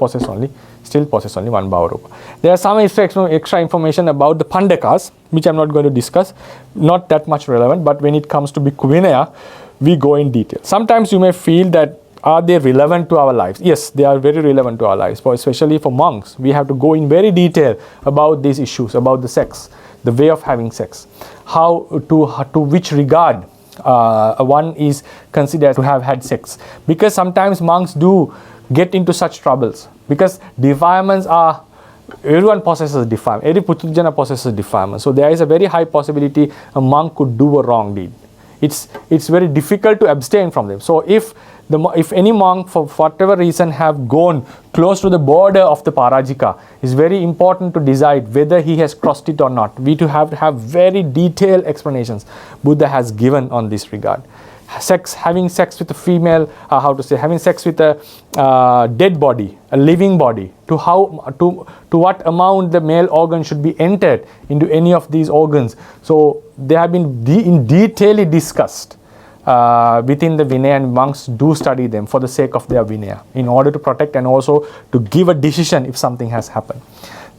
still possess only one Bhāvarūpa. There are some extra information about the Pandakas, which I'm not going to discuss. Not that much relevant, but when it comes to Bhikku Vinaya, we go in detail. Sometimes you may feel that, are they relevant to our lives? Yes, they are very relevant to our lives. Especially for monks, we have to go in very detail about these issues, about the sex, the way of having sex, how to which regard one is considered to have had sex. Because sometimes monks do get into such troubles. Because defilements are, everyone possesses defilement. Every Putujana possesses defilement. So there is a very high possibility a monk could do a wrong deed. It's very difficult to abstain from them. So if any monk for whatever reason have gone close to the border of the Parajika, it's very important to decide whether he has crossed it or not. We have to have very detailed explanations Buddha has given on this regard. Having sex with a female, having sex with a dead body, a living body, to what amount the male organ should be entered into any of these organs. So they have been in detail discussed within the Vinaya, and monks do study them for the sake of their Vinaya in order to protect and also to give a decision if something has happened.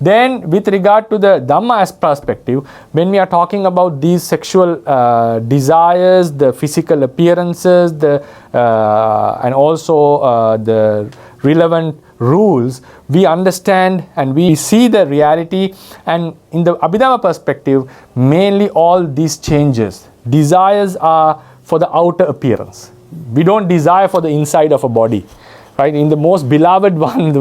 Then with regard to the Dhamma as perspective, when we are talking about these sexual desires, the physical appearances, and also the relevant rules, we understand and we see the reality. And in the Abhidhamma perspective, mainly all these changes, desires are for the outer appearance. We don't desire for the inside of a body. Right? In the most beloved one,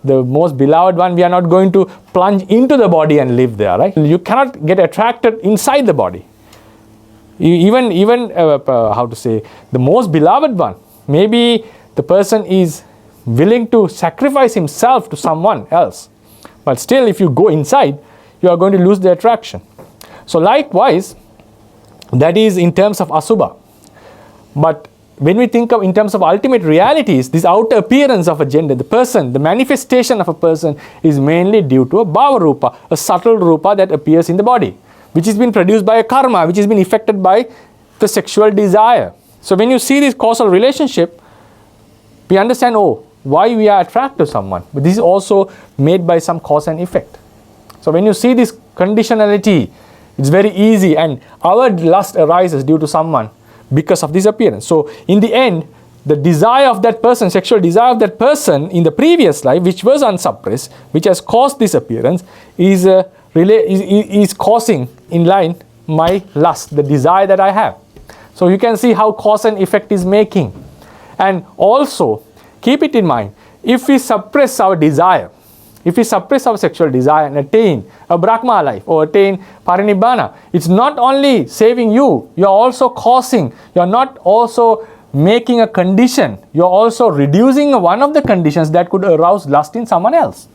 the most beloved one, we are not going to plunge into the body and live there. Right? You cannot get attracted inside the body. Even the most beloved one, maybe the person is willing to sacrifice himself to someone else. But still, if you go inside, you are going to lose the attraction. So likewise, that is in terms of Asubha. But when we think of in terms of ultimate realities, this outer appearance of a gender, the person, the manifestation of a person is mainly due to a Bhāvarūpa, a subtle Rūpa that appears in the body, which has been produced by a karma, which has been affected by the sexual desire. So when you see this causal relationship, we understand, why we are attracted to someone. But this is also made by some cause and effect. So when you see this conditionality, it's very easy, and our lust arises due to someone because of this appearance. So in the end, the desire of that person, sexual desire of that person in the previous life, which was unsuppressed, which has caused this appearance, is causing in line my lust, the desire that I have. So you can see how cause and effect is making. And also, keep it in mind, if we suppress our desire, if we suppress our sexual desire and attain a Brahma life or attain Parinibbana, it's not only saving you, you're also causing, you're not also making a condition, you're also reducing one of the conditions that could arouse lust in someone else.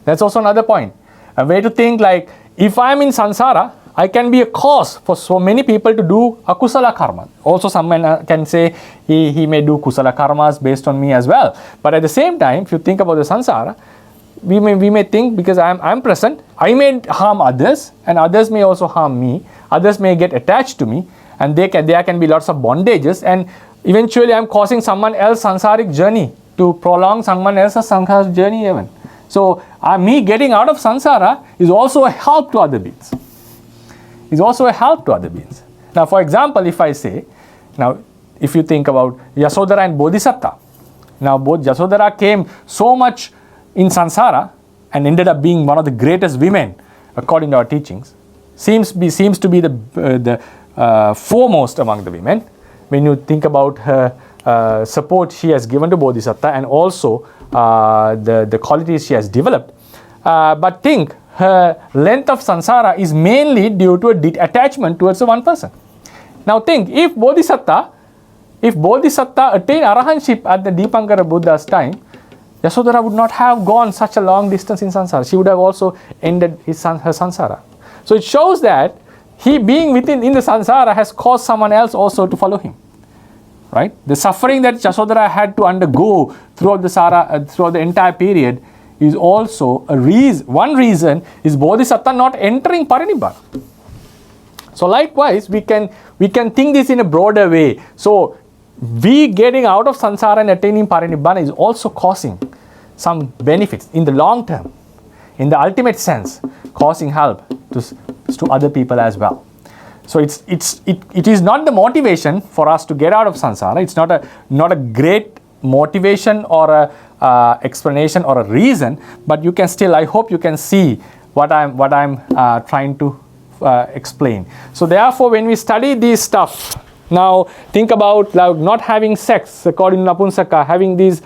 That's also another point. A way to think like, if I'm in samsara, I can be a cause for so many people to do akusala karma. Also someone can say he may do kusala karmas based on me as well. But at the same time, if you think about the samsara, we may think because I'm present, I may harm others and others may also harm me. Others may get attached to me and there can be lots of bondages, and eventually I'm causing someone else's samsaric journey to prolong someone else's samsaric journey even. So me getting out of samsara is also a help to other beings. Is also a help to other beings. Now, for example, if I say, if you think about Yasodhara and Bodhisatta, now both Yasodhara came so much in samsara and ended up being one of the greatest women according to our teachings. Seems to be the foremost among the women when you think about her support she has given to Bodhisatta and also the qualities she has developed. But think length of samsara is mainly due to a attachment towards the one person. Now think, if Bodhisatta attained arahantship at the Dipankara Buddha's time, Yasodhara would not have gone such a long distance in samsara. She would have also ended her samsara. So it shows that he being in the samsara has caused someone else also to follow him. Right? The suffering that Yasodhara had to undergo throughout the entire period is also a reason. One reason is Bodhisatta not entering Parinibbana. So likewise, we can think this in a broader way. So we getting out of samsara and attaining Parinibbana is also causing some benefits in the long term, in the ultimate sense, causing help to other people as well. So it is not the motivation for us to get out of samsara. It's not a great motivation or a explanation or a reason, but you can still, I hope you can see what I'm trying to explain. So therefore, when we study this stuff, now think about not having sex according to Napunsaka, having these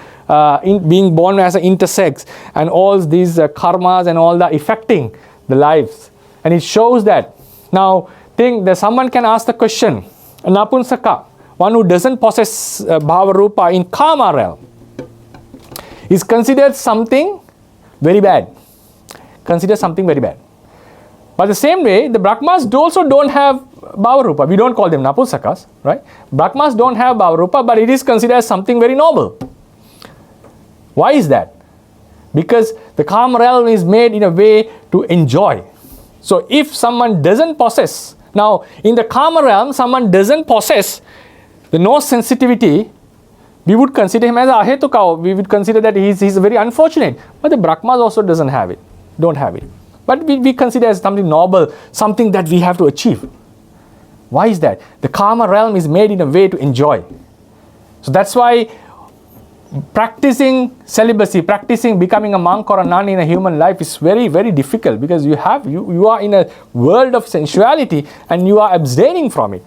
being born as an intersex, and all these karmas and all that affecting the lives, and it shows that. Now think that someone can ask the question, a Napunsaka, one who doesn't possess Bhāvarūpa in karma realm, is considered something very bad. Considered something very bad. But the same way, the Brahmas also don't have Bhāvarūpa. We don't call them Napunsakas, right? Brahmas don't have Bhāvarūpa, but it is considered as something very noble. Why is that? Because the karma realm is made in a way to enjoy. So if someone doesn't possess, now in the karma realm, someone doesn't possess the no sensitivity, we would consider him as a ahetuka. We would consider that he's very unfortunate. But the Brahmas also don't have it. But we consider as something noble, something that we have to achieve. Why is that? The karma realm is made in a way to enjoy. So that's why practicing celibacy, practicing becoming a monk or a nun in a human life is very, very difficult, because you are in a world of sensuality and you are abstaining from it.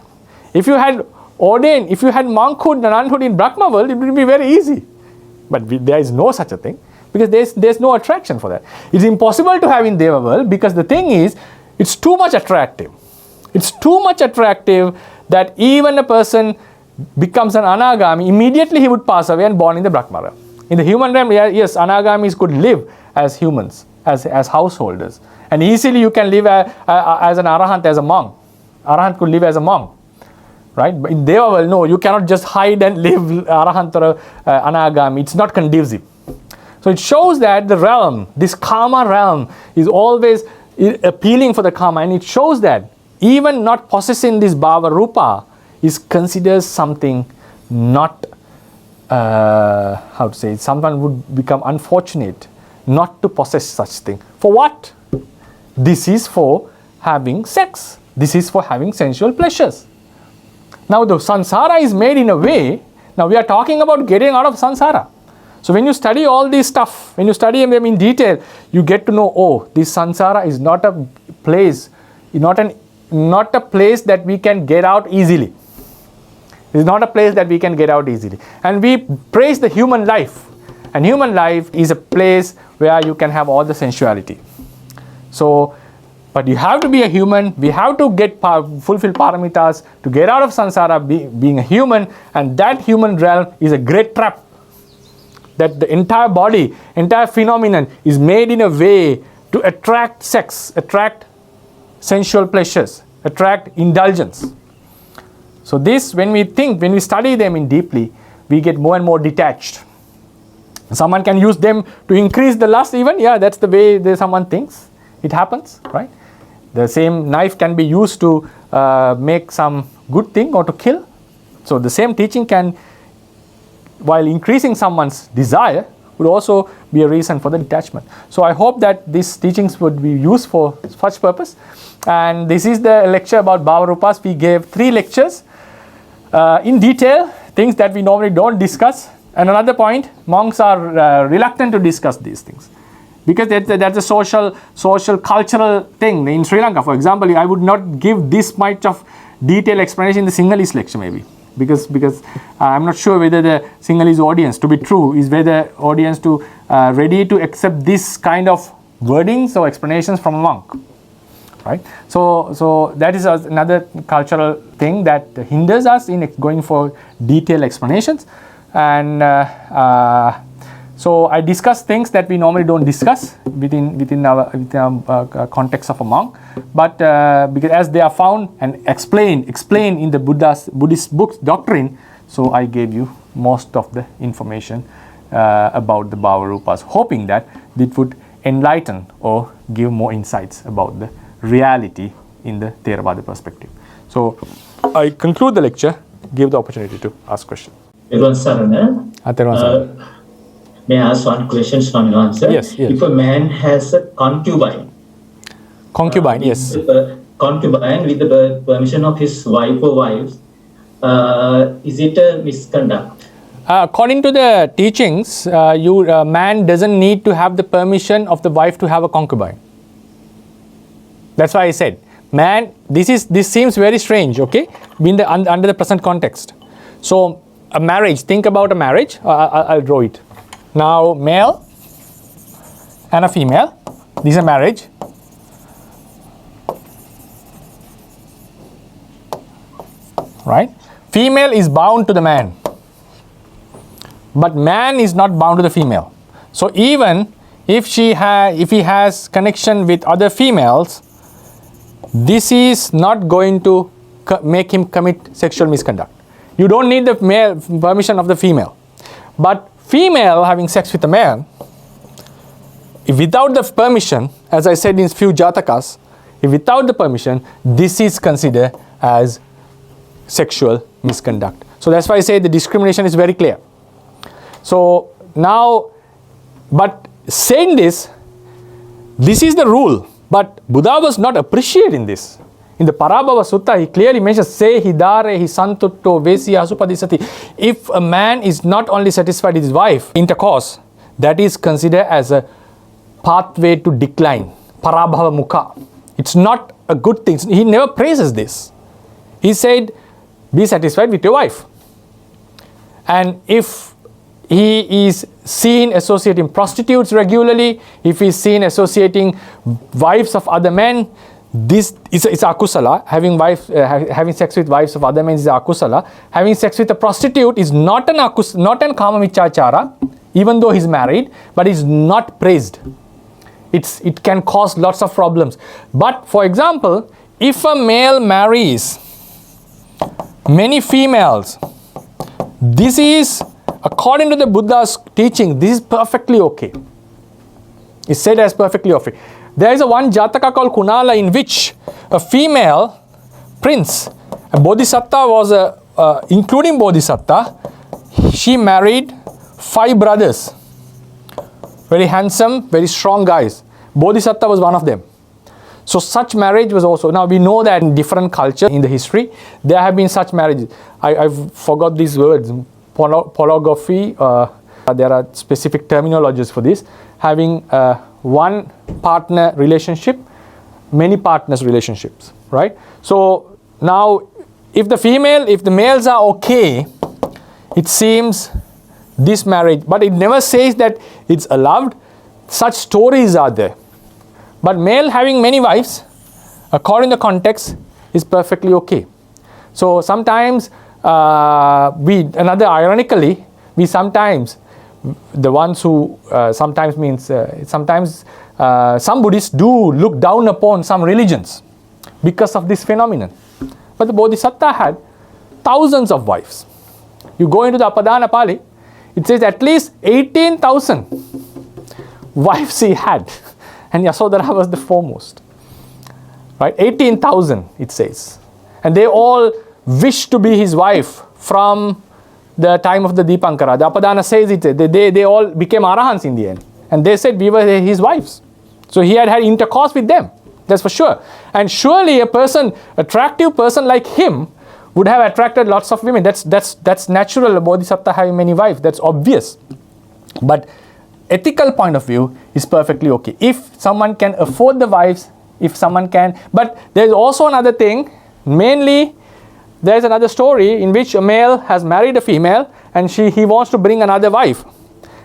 If you had monkhood and nunhood in Brahma world, it would be very easy. But there is no such a thing, because there's no attraction for that. It's impossible to have in Deva world, because the thing is, it's too much attractive. It's too much attractive that even a person becomes an anagami, immediately he would pass away and born in the Brahma realm. In the human realm, yes, anagamis could live as humans, as householders. And easily you can live as an arahant, as a monk. Arahant could live as a monk. Right? But in Deva world, no, you cannot just hide and live arahant or anagami. It's not conducive. So it shows that the realm, this karma realm, is always appealing for the karma, and it shows that even not possessing this Bhāvarūpa is considered something not, someone would become unfortunate not to possess such thing. For what? This is for having sex. This is for having sensual pleasures. Now the samsara is made in a way, now we are talking about getting out of samsara. So when you study all this stuff, when you study them in detail, you get to know, oh, this samsara is not a place, not a place that we can get out easily. It is not a place that we can get out easily. And we praise the human life. And human life is a place where you can have all the sensuality. So, but you have to be a human. We have to fulfill paramitas to get out of samsara, being a human. And that human realm is a great trap. That the entire body, entire phenomenon is made in a way to attract sex, attract sensual pleasures, attract indulgence. So this, when we study them in deeply, we get more and more detached. Someone can use them to increase the lust even. Yeah, that's the way someone thinks. It happens, right? The same knife can be used to make some good thing or to kill. So the same teaching can, while increasing someone's desire, would also be a reason for the detachment. So I hope that these teachings would be used for such purpose. And this is the lecture about Bhāvarūpas. We gave 3 lectures in detail, things that we normally don't discuss. And another point, monks are reluctant to discuss these things, because that's a social cultural thing. In Sri Lanka, for example, I would not give this much of detailed explanation in the Sinhalese lecture maybe. Because I'm not sure whether the Sinhalese audience, to be true, is whether audience ready to accept this kind of wordings or explanations from a monk, right? So that is another cultural thing that hinders us in going for detailed explanations. And so I discuss things that we normally don't discuss within our context of a monk, but because as they are found and explained in the Buddhist books, Doctrine, so I gave you most of the information about the Bhāvarūpas, hoping that it would enlighten or give more insights about the reality in the Theravada perspective. So I conclude the lecture, give the opportunity to ask questions. May I ask one question, Swami Answer? Yes. If a man has a concubine, yes. Concubine with the permission of his wife or wives, is it a misconduct? According to the teachings, man doesn't need to have the permission of the wife to have a concubine. That's why I said, man, this seems very strange, okay, under the present context. So a marriage, think about a marriage. I'll draw it. Now, male and a female, this is a marriage. Right? Female is bound to the man, but man is not bound to the female. So even if he has connection with other females, this is not going to make him commit sexual misconduct. You don't need the male permission of the female. But female having sex with a man, without the permission, as I said in few jatakas, without the permission, this is considered as sexual misconduct. So that's why I say the discrimination is very clear. So now, but saying this is the rule. But Buddha was not appreciating this. In the Parabhava Sutta, he clearly mentions, se hidare hi santutto vesya supadisati. If a man is not only satisfied with his wife, intercourse, that is considered as a pathway to decline. Parabhava mukha. It's not a good thing. He never praises this. He said, be satisfied with your wife. And if he is seen associating prostitutes regularly, if he is seen associating wives of other men, this is akusala. Having sex with wives of other men is akusala. Having sex with a prostitute is not an kama michachara, even though he's married, but is not praised. It can cause lots of problems. But for example, if a male marries many females, this is, according to the Buddha's teaching, this is perfectly okay. It's said as perfectly okay. There is one Jataka called Kunala in which a female prince, a Bodhisattva was including Bodhisattva, she married 5 brothers. Very handsome, very strong guys. Bodhisattva was one of them. So such marriage was also, now we know that in different cultures in the history, there have been such marriages. I've forgot these words, polygamy, there are specific terminologies for this, having one partner relationship, many partners relationships, right? So now if the males are okay, it seems this marriage, but it never says that it's allowed. Such stories are there. But male having many wives, according to the context, is perfectly okay. So sometimes ironically, we sometimes, the ones who sometimes means, some Buddhists do look down upon some religions because of this phenomenon. But the Bodhisattva had thousands of wives. You go into the Apadana Pali, it says at least 18,000 wives he had. And Yasodhara was the foremost. Right? 18,000 it says. And they all wished to be his wife from the time of the Dipankara. The Apadana says it, they all became Arahants in the end. And they said we were his wives. So he had intercourse with them. That's for sure. And surely attractive person like him would have attracted lots of women. That's natural, a Bodhisattva having many wives. That's obvious. But ethical point of view is perfectly okay. If someone can afford the wives, if someone can. But there's also another thing. Mainly, there's another story in which a male has married a female and he wants to bring another wife.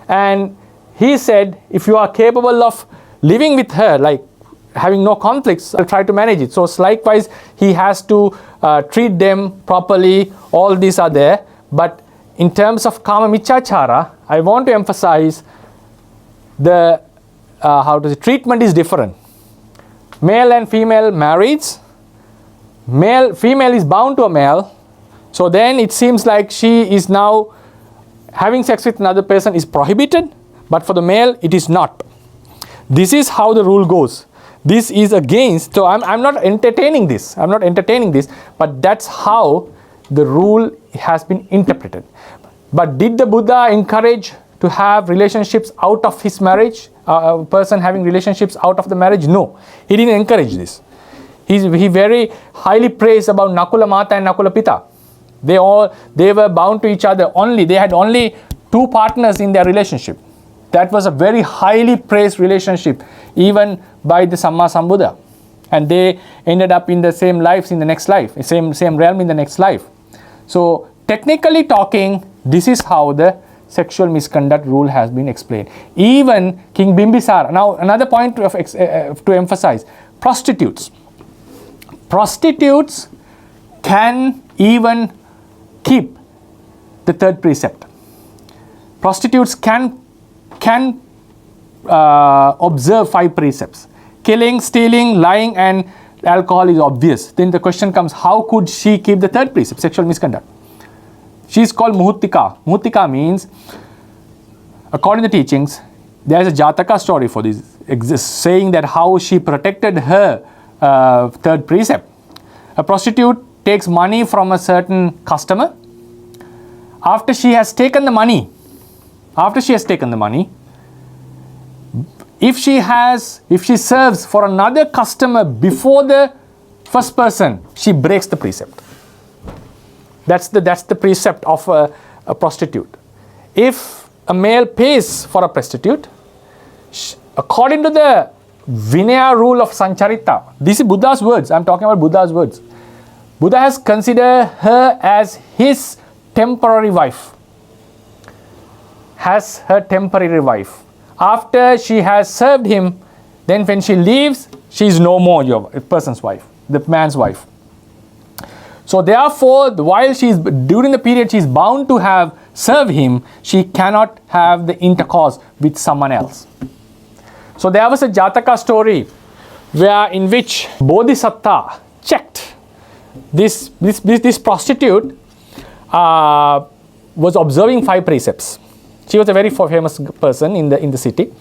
And he said, if you are capable of living with her, like having no conflicts, try to manage it. So likewise, he has to treat them properly. All these are there. But in terms of kama michachara, I want to emphasize the treatment is different. Male and female marriage, female is bound to a male, so then it seems like she is now having sex with another person is prohibited, but for the male it is not. This is how the rule goes. This is against, so I'm not entertaining this, but that's how the rule has been interpreted. But did the Buddha encourage to have relationships out of his marriage, a person having relationships out of the marriage? No, he didn't encourage this. He very highly praised about Nakula Mata and Nakula Pita. They were bound to each other only. They had only two partners in their relationship. That was a very highly praised relationship, even by the Samma Sambuddha. And they ended up in the same lives in the next life, same realm in the next life. So technically talking, this is how the sexual misconduct rule has been explained. Even King Bimbisara. Now another point to emphasize, prostitutes. Prostitutes can even keep the third precept. Prostitutes can observe 5 precepts. Killing, stealing, lying and alcohol is obvious. Then the question comes, how could she keep the third precept, sexual misconduct? She is called Muhuttika. Muhuttika means, according to the teachings, there is a Jataka story for this, exists, saying that how she protected her third precept. A prostitute takes money from a certain customer. After she has taken the money, if she serves for another customer before the first person, she breaks the precept. That's the precept of a prostitute. If a male pays for a prostitute, according to the Vinaya rule of Sancharita, this is Buddha's words, I'm talking about Buddha's words. Buddha has considered her as his temporary wife. After she has served him, then when she leaves, she is no more your person's wife, the man's wife. So therefore, during the period she is bound to have served him, she cannot have the intercourse with someone else. So there was a Jataka story in which Bodhisattva checked this prostitute was observing 5 precepts. She was a very famous person in the city,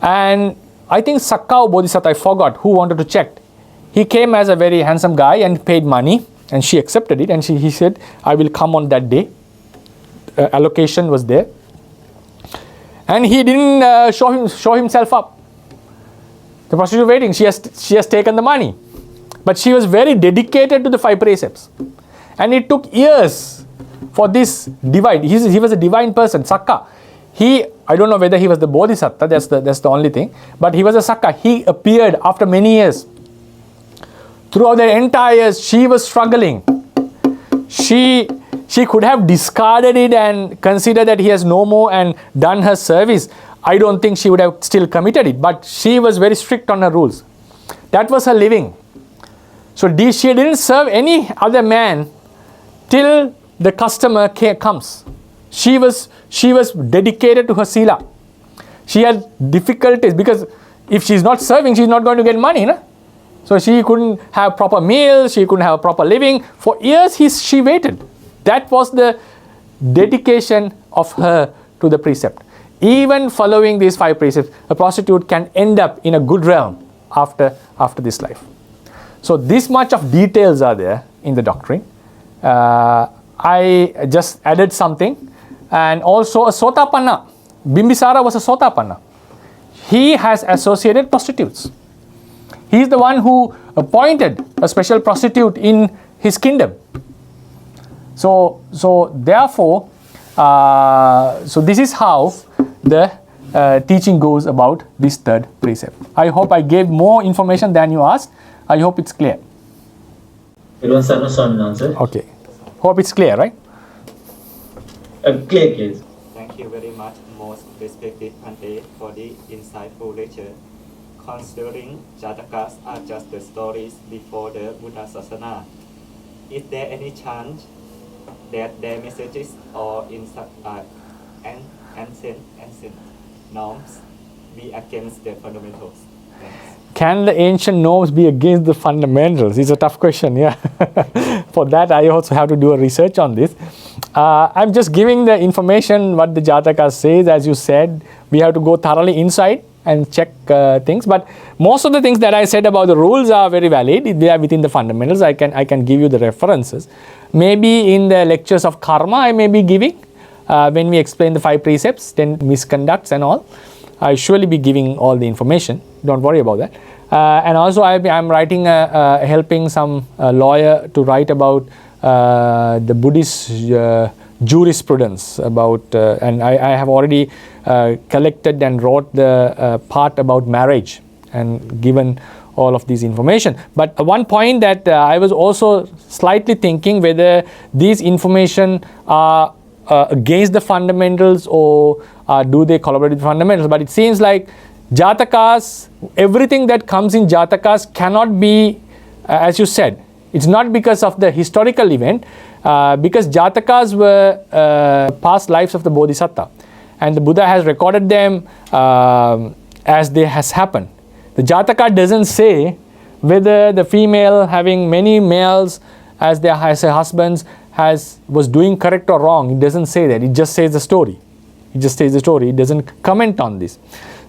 and I think Sakka Bodhisattva, I forgot who wanted to check. He came as a very handsome guy and paid money, and she accepted it, and he said, I will come on that day. Allocation was there, and he didn't show himself up. The prostitute waiting, she has taken the money, but she was very dedicated to the 5 precepts, and it took years for this divine. He was a divine person, Sakka. I don't know whether he was the Bodhisattva, that's the only thing, but he was a Sakka. He appeared after many years. Throughout the entire years, she was struggling. She could have discarded it and considered that he has no more and done her service. I don't think she would have still committed it, but she was very strict on her rules. That was her living. So she didn't serve any other man till the customer comes. She was dedicated to her sila. She had difficulties because if she's not serving, she's not going to get money, no? So she couldn't have proper meals, she couldn't have proper living. For years she waited. That was the dedication of her to the precept. Even following these 5 precepts, a prostitute can end up in a good realm after this life. So this much of details are there in the doctrine. I just added something, and also a Sotapanna. Bimbisara was a Sotapanna. He has associated prostitutes. He is the one who appointed a special prostitute in his kingdom. So therefore, this is how the teaching goes about this third precept. I hope I gave more information than you asked. I hope it's clear. Okay. Hope it's clear, right? Clear. Thank you very much. most respected Pante, for the insightful lecture. Considering Jatakas are just the stories before the Buddha Sasana, is there any chance that their messages or ancient norms be against the fundamentals? Thanks. Can the ancient norms be against the fundamentals? It's a tough question, yeah. For that, I also have to do a research on this. I'm just giving the information what the Jataka says. As you said, we have to go thoroughly inside and check things. But most of the things that I said about the rules are very valid. They are within the fundamentals. I can give you the references. Maybe in the lectures of karma, I may be giving when we explain the 5 precepts, 10 misconducts and all. I surely be giving all the information. Don't worry about that. And also I'm writing, helping some lawyer to write about the Buddhist jurisprudence about, and I have already collected and wrote the part about marriage and given all of these information. But one point that I was also slightly thinking whether these information are against the fundamentals or do they collaborate with the fundamentals. But it seems like Jatakas, everything that comes in Jatakas cannot be, as you said, it's not because of the historical event, because Jatakas were past lives of the Bodhisattva, and the Buddha has recorded them as they has happened. The Jataka doesn't say whether the female having many males as their husbands was doing correct or wrong. It doesn't say that. It just says the story. It just says the story. It doesn't comment on this.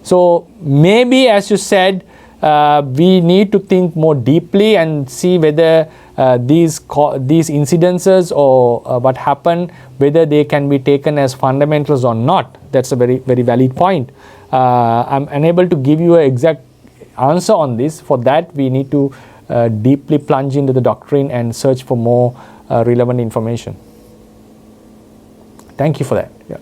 So maybe, as you said, we need to think more deeply and see whether these incidences or what happened, whether they can be taken as fundamentals or not. That's a very, very valid point. I'm unable to give you an exact answer on this. For that, we need to deeply plunge into the doctrine and search for more relevant information. Thank you for that. Yeah.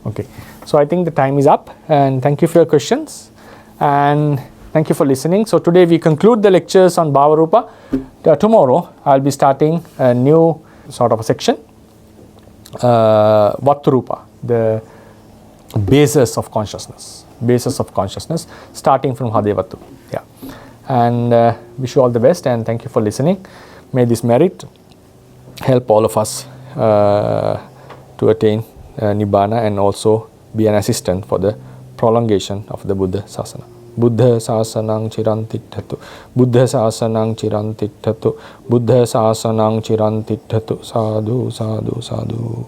Okay. So I think the time is up, and thank you for your questions, and thank you for listening. So today we conclude the lectures on Bhāvarūpa. Tomorrow I'll be starting a new sort of a section, Vāvarūpa, the basis of consciousness, starting from Hadevatu. Yeah. And wish you all the best, and thank you for listening. May this merit help all of us to attain Nibbana and also be an assistant for the prolongation of the Buddha Sasana. Buddha Sasanang Chirantittatu. Buddha Sasanang Chirantittatu. Buddha Sasanang Chirantittatu. Sadhu, sadhu, sadhu.